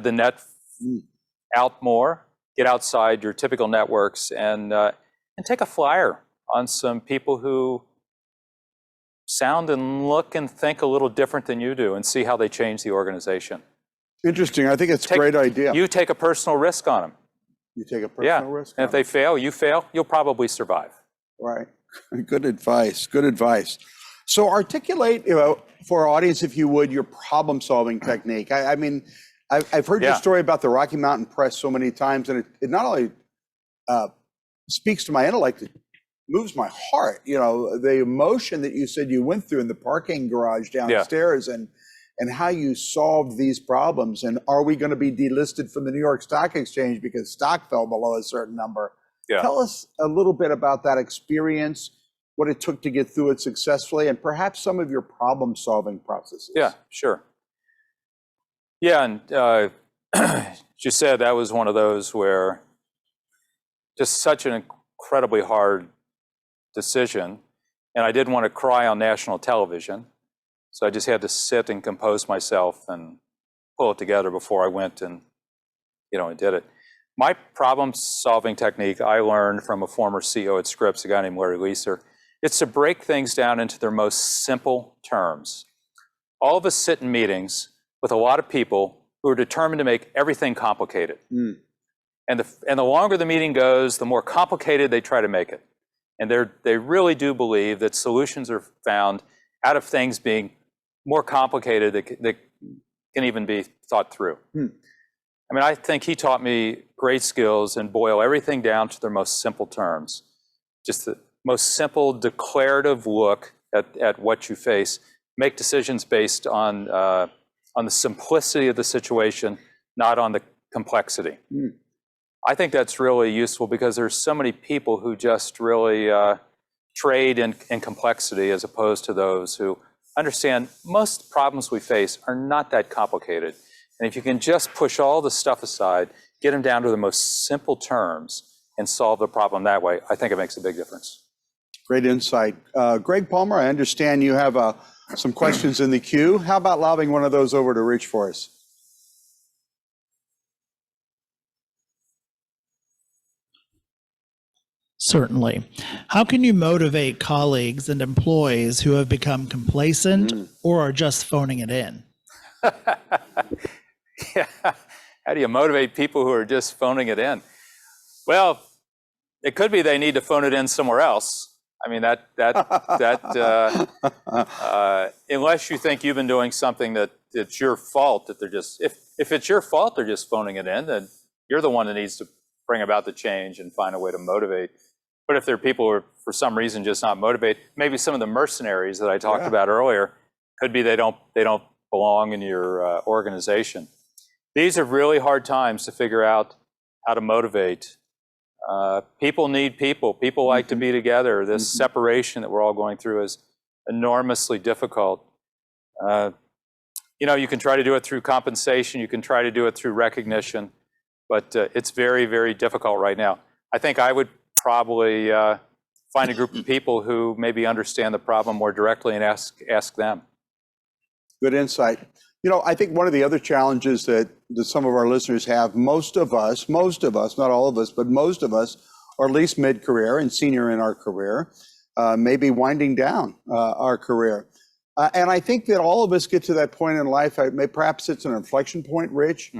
the net out more, get outside your typical networks, and take a flyer on some people who sound and look and think a little different than you do, and see how they change the organization. Interesting. I think it's a great idea. You take a personal risk on them. You take a personal risk. And if they fail, you fail, you'll probably survive. Right. Good advice. Good advice. So articulate, for our audience, if you would, your problem-solving technique. I mean, I've heard your story about the Rocky Mountain Press so many times, and it not only speaks to my intellect, it moves my heart. You know, the emotion that you said you went through in the parking garage downstairs, and how you solved these problems. And are we going to be delisted from the New York Stock Exchange because stock fell below a certain number? Yeah. Tell us a little bit about that experience, what it took to get through it successfully, and perhaps some of your problem-solving processes. Yeah, sure. Yeah, and as you said, that was one of those where just such an incredibly hard decision, and I didn't want to cry on national television. So I just had to sit and compose myself and pull it together before I went and, and did it. My problem-solving technique I learned from a former CEO at Scripps, a guy named Larry Leeser. It's to break things down into their most simple terms. All of us sit in meetings with a lot of people who are determined to make everything complicated. And the longer the meeting goes, the more complicated they try to make it. And they really do believe that solutions are found out of things being more complicated that can even be thought through. I mean, I think he taught me great skills and boil everything down to their most simple terms. Just the most simple declarative look at what you face. Make decisions based on the simplicity of the situation, not on the complexity. I think that's really useful because there's so many people who just really trade in complexity as opposed to those who understand most problems we face are not that complicated. And if you can just push all the stuff aside, get them down to the most simple terms and solve the problem that way, I think it makes a big difference. Great insight. Greg Palmer, I understand you have some questions in the queue. How about lobbing one of those over to Rich for us? Certainly. How can you motivate colleagues and employees who have become complacent or are just phoning it in? Yeah. How do you motivate people who are just phoning it in? Well, it could be they need to phone it in somewhere else. I mean, unless you think you've been doing something that it's your fault that they're just, if it's your fault they're just phoning it in, then you're the one that needs to bring about the change and find a way to motivate. But if there are people who are, for some reason, just not motivated, maybe some of the mercenaries that I talked about earlier, could be they don't belong in your organization. These are really hard times to figure out how to motivate. People need people. People like to be together. This separation that we're all going through is enormously difficult. You can try to do it through compensation. You can try to do it through recognition. But it's very, very difficult right now. I think I would probably find a group of people who maybe understand the problem more directly and ask them. Good insight. I think one of the other challenges that some of our listeners have, most of us, not all of us, but most of us are at least mid-career and senior in our career, maybe winding down our career. And I think that all of us get to that point in life, perhaps it's an inflection point, Rich,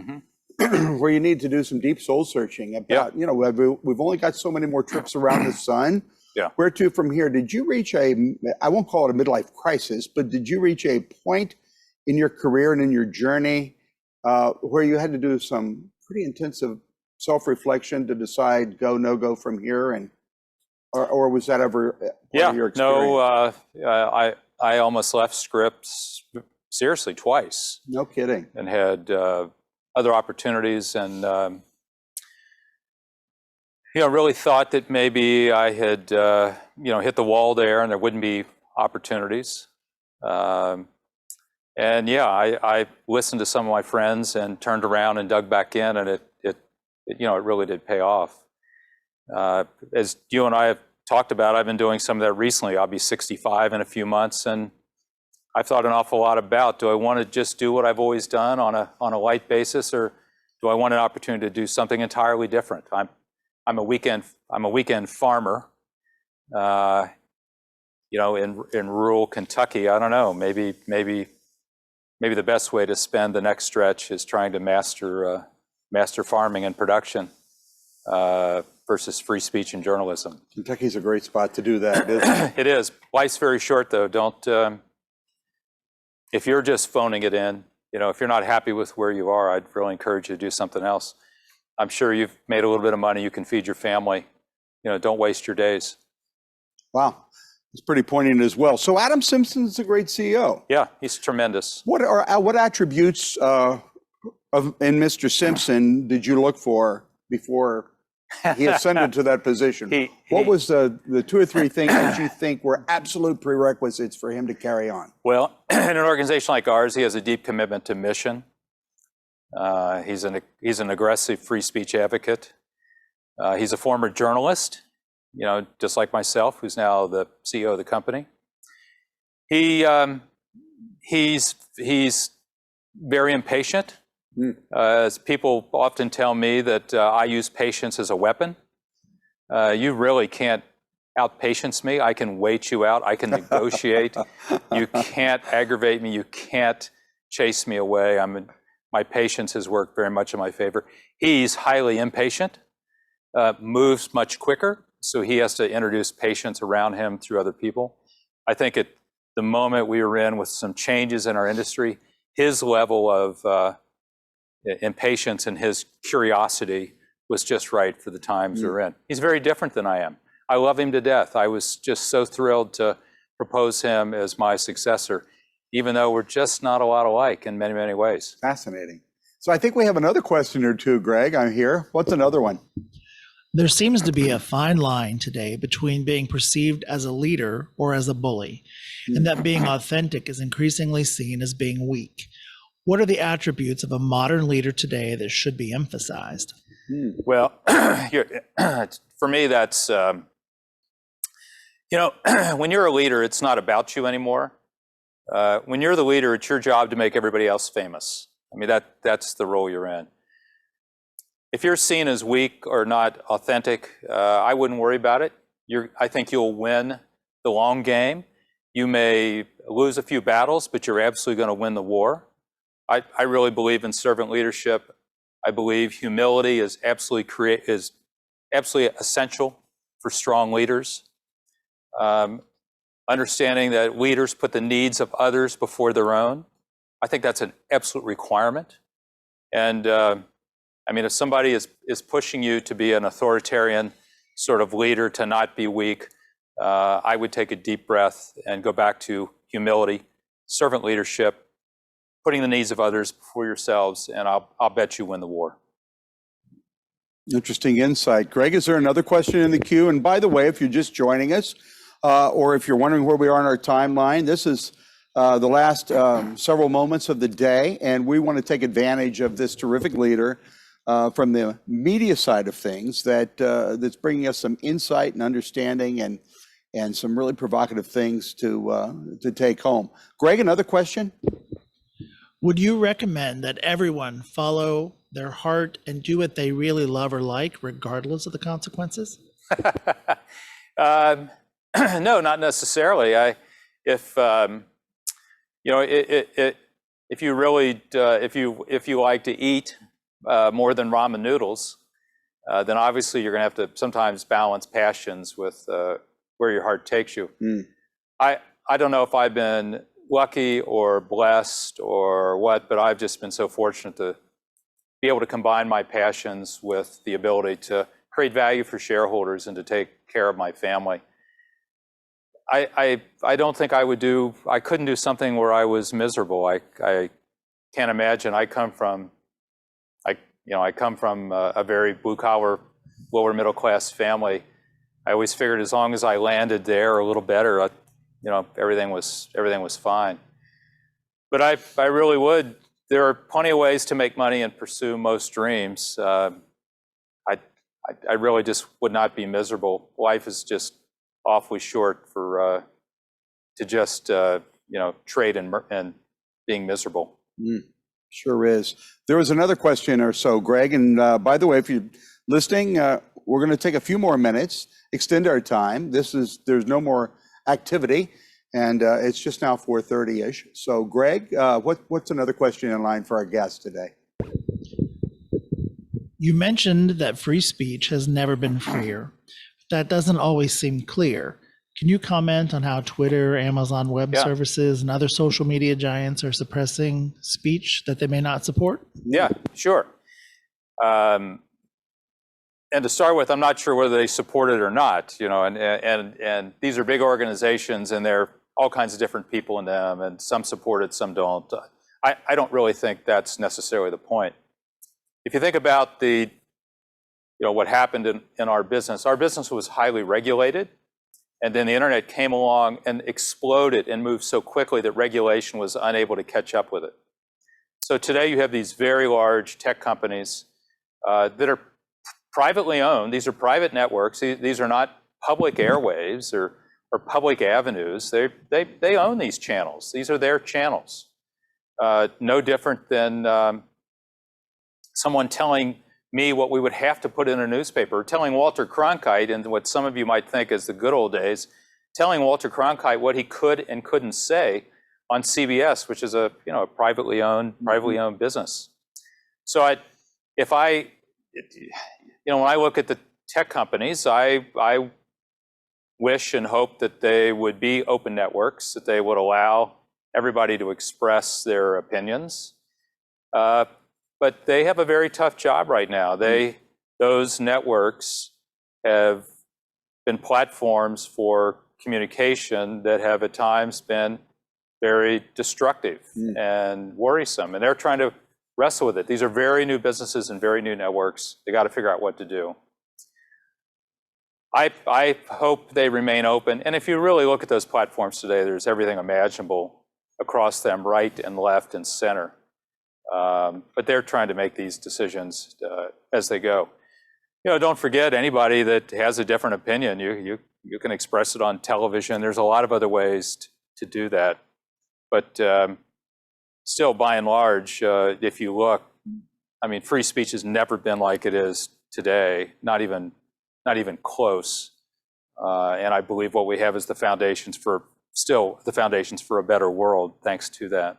where you need to do some deep soul searching about, we've only got so many more trips around the sun. Where to from here? Did you reach I won't call it a midlife crisis, but did you reach a point in your career and in your journey where you had to do some pretty intensive self-reflection to decide go, no go from here? Or was that ever part of your experience? No, I almost left Scripps seriously twice. No kidding. And had other opportunities and, really thought that maybe I had, hit the wall there and there wouldn't be opportunities. I listened to some of my friends and turned around and dug back in, and it really did pay off. As you and I have talked about, I've been doing some of that recently. I'll be 65 in a few months, and I've thought an awful lot about, do I want to just do what I've always done on a light basis, or do I want an opportunity to do something entirely different? I'm a weekend farmer, in rural Kentucky. I don't know, maybe maybe the best way to spend the next stretch is trying to master farming and production versus free speech and journalism. Kentucky's a great spot to do that, isn't it? It is. Life's very short, though. Don't. If you're just phoning it in, if you're not happy with where you are, I'd really encourage you to do something else. I'm sure you've made a little bit of money. You can feed your family. Don't waste your days. Wow. It's pretty poignant as well. So Adam Simpson's a great CEO. Yeah, he's tremendous. What attributes in Mr. Simpson did you look for before he ascended to that position? What was the 2 or 3 things that you think were absolute prerequisites for him to carry on? Well, in an organization like ours, he has a deep commitment to mission. He's an aggressive free speech advocate. He's a former journalist, just like myself, who's now the CEO of the company. He's very impatient. As people often tell me that I use patience as a weapon. You really can't out-patience me. I can wait you out. I can negotiate. You can't aggravate me. You can't chase me away. My patience has worked very much in my favor. He's highly impatient, moves much quicker, so he has to introduce patience around him through other people. I think at the moment we were in with some changes in our industry, his level of impatience and his curiosity was just right for the times we're in. He's very different than I am. I love him to death. I was just so thrilled to propose him as my successor, even though we're just not a lot alike in many, many ways. Fascinating. So I think we have another question or two, Greg. I'm here. What's another one? There seems to be a fine line today between being perceived as a leader or as a bully, and that being authentic is increasingly seen as being weak. What are the attributes of a modern leader today that should be emphasized? Well, for me, that's, when you're a leader, it's not about you anymore. When you're the leader, it's your job to make everybody else famous. I mean, that's the role you're in. If you're seen as weak or not authentic, I wouldn't worry about it. I think you'll win the long game. You may lose a few battles, but you're absolutely going to win the war. I really believe in servant leadership. I believe humility is absolutely essential for strong leaders. Understanding that leaders put the needs of others before their own. I think that's an absolute requirement. And if somebody is pushing you to be an authoritarian sort of leader, to not be weak, I would take a deep breath and go back to humility, servant leadership, putting the needs of others before yourselves, and I'll bet you win the war. Interesting insight. Greg, is there another question in the queue? And by the way, if you're just joining us, or if you're wondering where we are on our timeline, this is the last several moments of the day, and we want to take advantage of this terrific leader from the media side of things that's bringing us some insight and understanding and some really provocative things to take home. Greg, another question? Would you recommend that everyone follow their heart and do what they really love or like, regardless of the consequences? No, not necessarily. If you like to eat more than ramen noodles, then obviously you're going to have to sometimes balance passions with where your heart takes you. I don't know if I've been lucky or blessed or what, but I've just been so fortunate to be able to combine my passions with the ability to create value for shareholders and to take care of my family. I don't think I couldn't do something where I was miserable. I can't imagine. I come from a very blue collar, lower middle class family. I always figured as long as I landed there or a little better, everything was fine. But I really would. There are plenty of ways to make money and pursue most dreams. I really just would not be miserable. Life is just awfully short for to just trade and being miserable. Sure is. There was another question or so, Greg, and by the way, if you're listening, we're going to take a few more minutes, extend our time. There's no more activity, And it's just now 4:30-ish. So Greg, what's another question in line for our guest today? You mentioned that free speech has never been freer. That doesn't always seem clear. Can you comment on how Twitter, Amazon Web Services, and other social media giants are suppressing speech that they may not support? Yeah, sure. And to start with, I'm not sure whether they support it or not, you know, and these are big organizations, and there are all kinds of different people in them, and some support it, some don't. I don't really think that's necessarily the point. If you think about what happened in our business was highly regulated, and then the internet came along and exploded and moved so quickly that regulation was unable to catch up with it. So today you have these very large tech companies that are privately owned. These are private networks. These are not public airwaves or public avenues. They own these channels. These are their channels. No different than someone telling me what we would have to put in a newspaper, telling Walter Cronkite, and what some of you might think is the good old days, telling Walter Cronkite what he could and couldn't say on CBS, which is a privately owned business. So when I look at the tech companies, I wish and hope that they would be open networks, that they would allow everybody to express their opinions. But they have a very tough job right now. Those networks have been platforms for communication that have at times been very destructive and worrisome, and they're trying to wrestle with it. These are very new businesses and very new networks. They got to figure out what to do. I hope they remain open, and if you really look at those platforms today, there's everything imaginable across them, right and left and center. But they're trying to make these decisions as they go. Don't forget, anybody that has a different opinion, you can express it on television. There's a lot of other ways to do that. But still, by and large, if you look, I mean, free speech has never been like it is today, not even close. And I believe what we have is the foundations for a better world, thanks to that.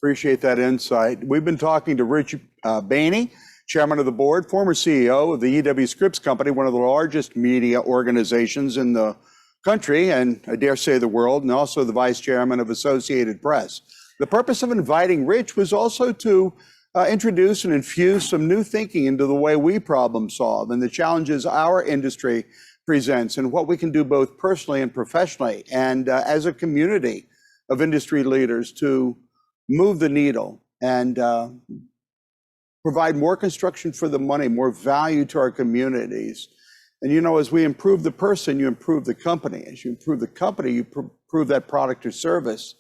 Appreciate that insight. We've been talking to Richard Boehne, chairman of the board, former CEO of the E.W. Scripps Company, one of the largest media organizations in the country, and I dare say the world, and also the vice chairman of Associated Press. The purpose of inviting Rich was also to introduce and infuse some new thinking into the way we problem solve and the challenges our industry presents and what we can do both personally and professionally and as a community of industry leaders to move the needle and provide more construction for the money, more value to our communities. And as we improve the person, you improve the company. As you improve the company, you improve that product or service.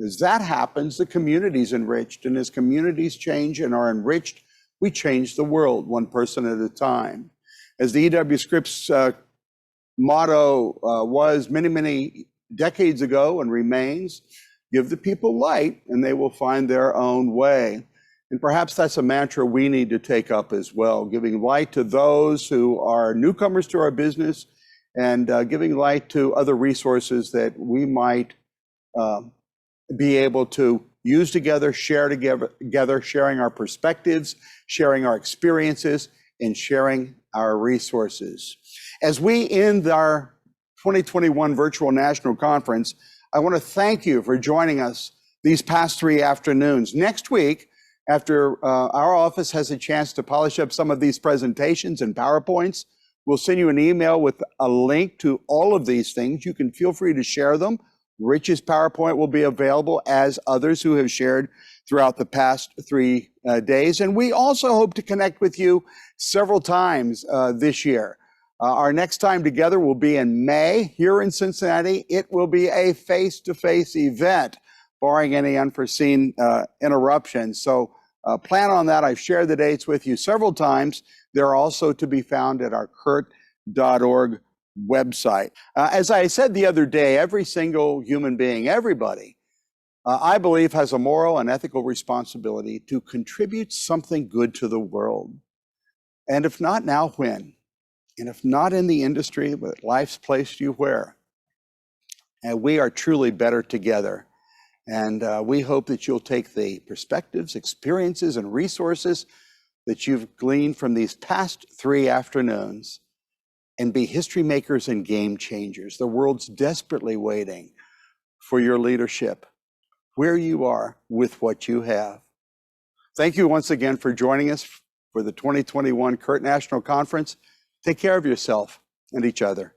As that happens, the community's enriched. And as communities change and are enriched, we change the world one person at a time. As the E.W. Scripps motto was many, many decades ago and remains, give the people light and they will find their own way. And perhaps that's a mantra we need to take up as well, giving light to those who are newcomers to our business and giving light to other resources that we might be able to use together, sharing our perspectives, sharing our experiences, and sharing our resources. As we end our 2021 Virtual National Conference, I want to thank you for joining us these past 3 afternoons. Next week, after our office has a chance to polish up some of these presentations and PowerPoints, we'll send you an email with a link to all of these things. You can feel free to share them. Rich's PowerPoint will be available as others who have shared throughout the past 3 days. And we also hope to connect with you several times this year. Our next time together will be in May here in Cincinnati. It will be a face-to-face event, barring any unforeseen interruptions. So plan on that. I've shared the dates with you several times. They're also to be found at our CURT.org website. As I said the other day, every single human being, everybody, I believe has a moral and ethical responsibility to contribute something good to the world. And if not now, when? And if not in the industry, but life's placed you where? And we are truly better together. And we hope that you'll take the perspectives, experiences, and resources that you've gleaned from these past 3 afternoons and be history makers and game changers. The world's desperately waiting for your leadership, where you are with what you have. Thank you once again for joining us for the 2021 CURT National Conference. Take care of yourself and each other.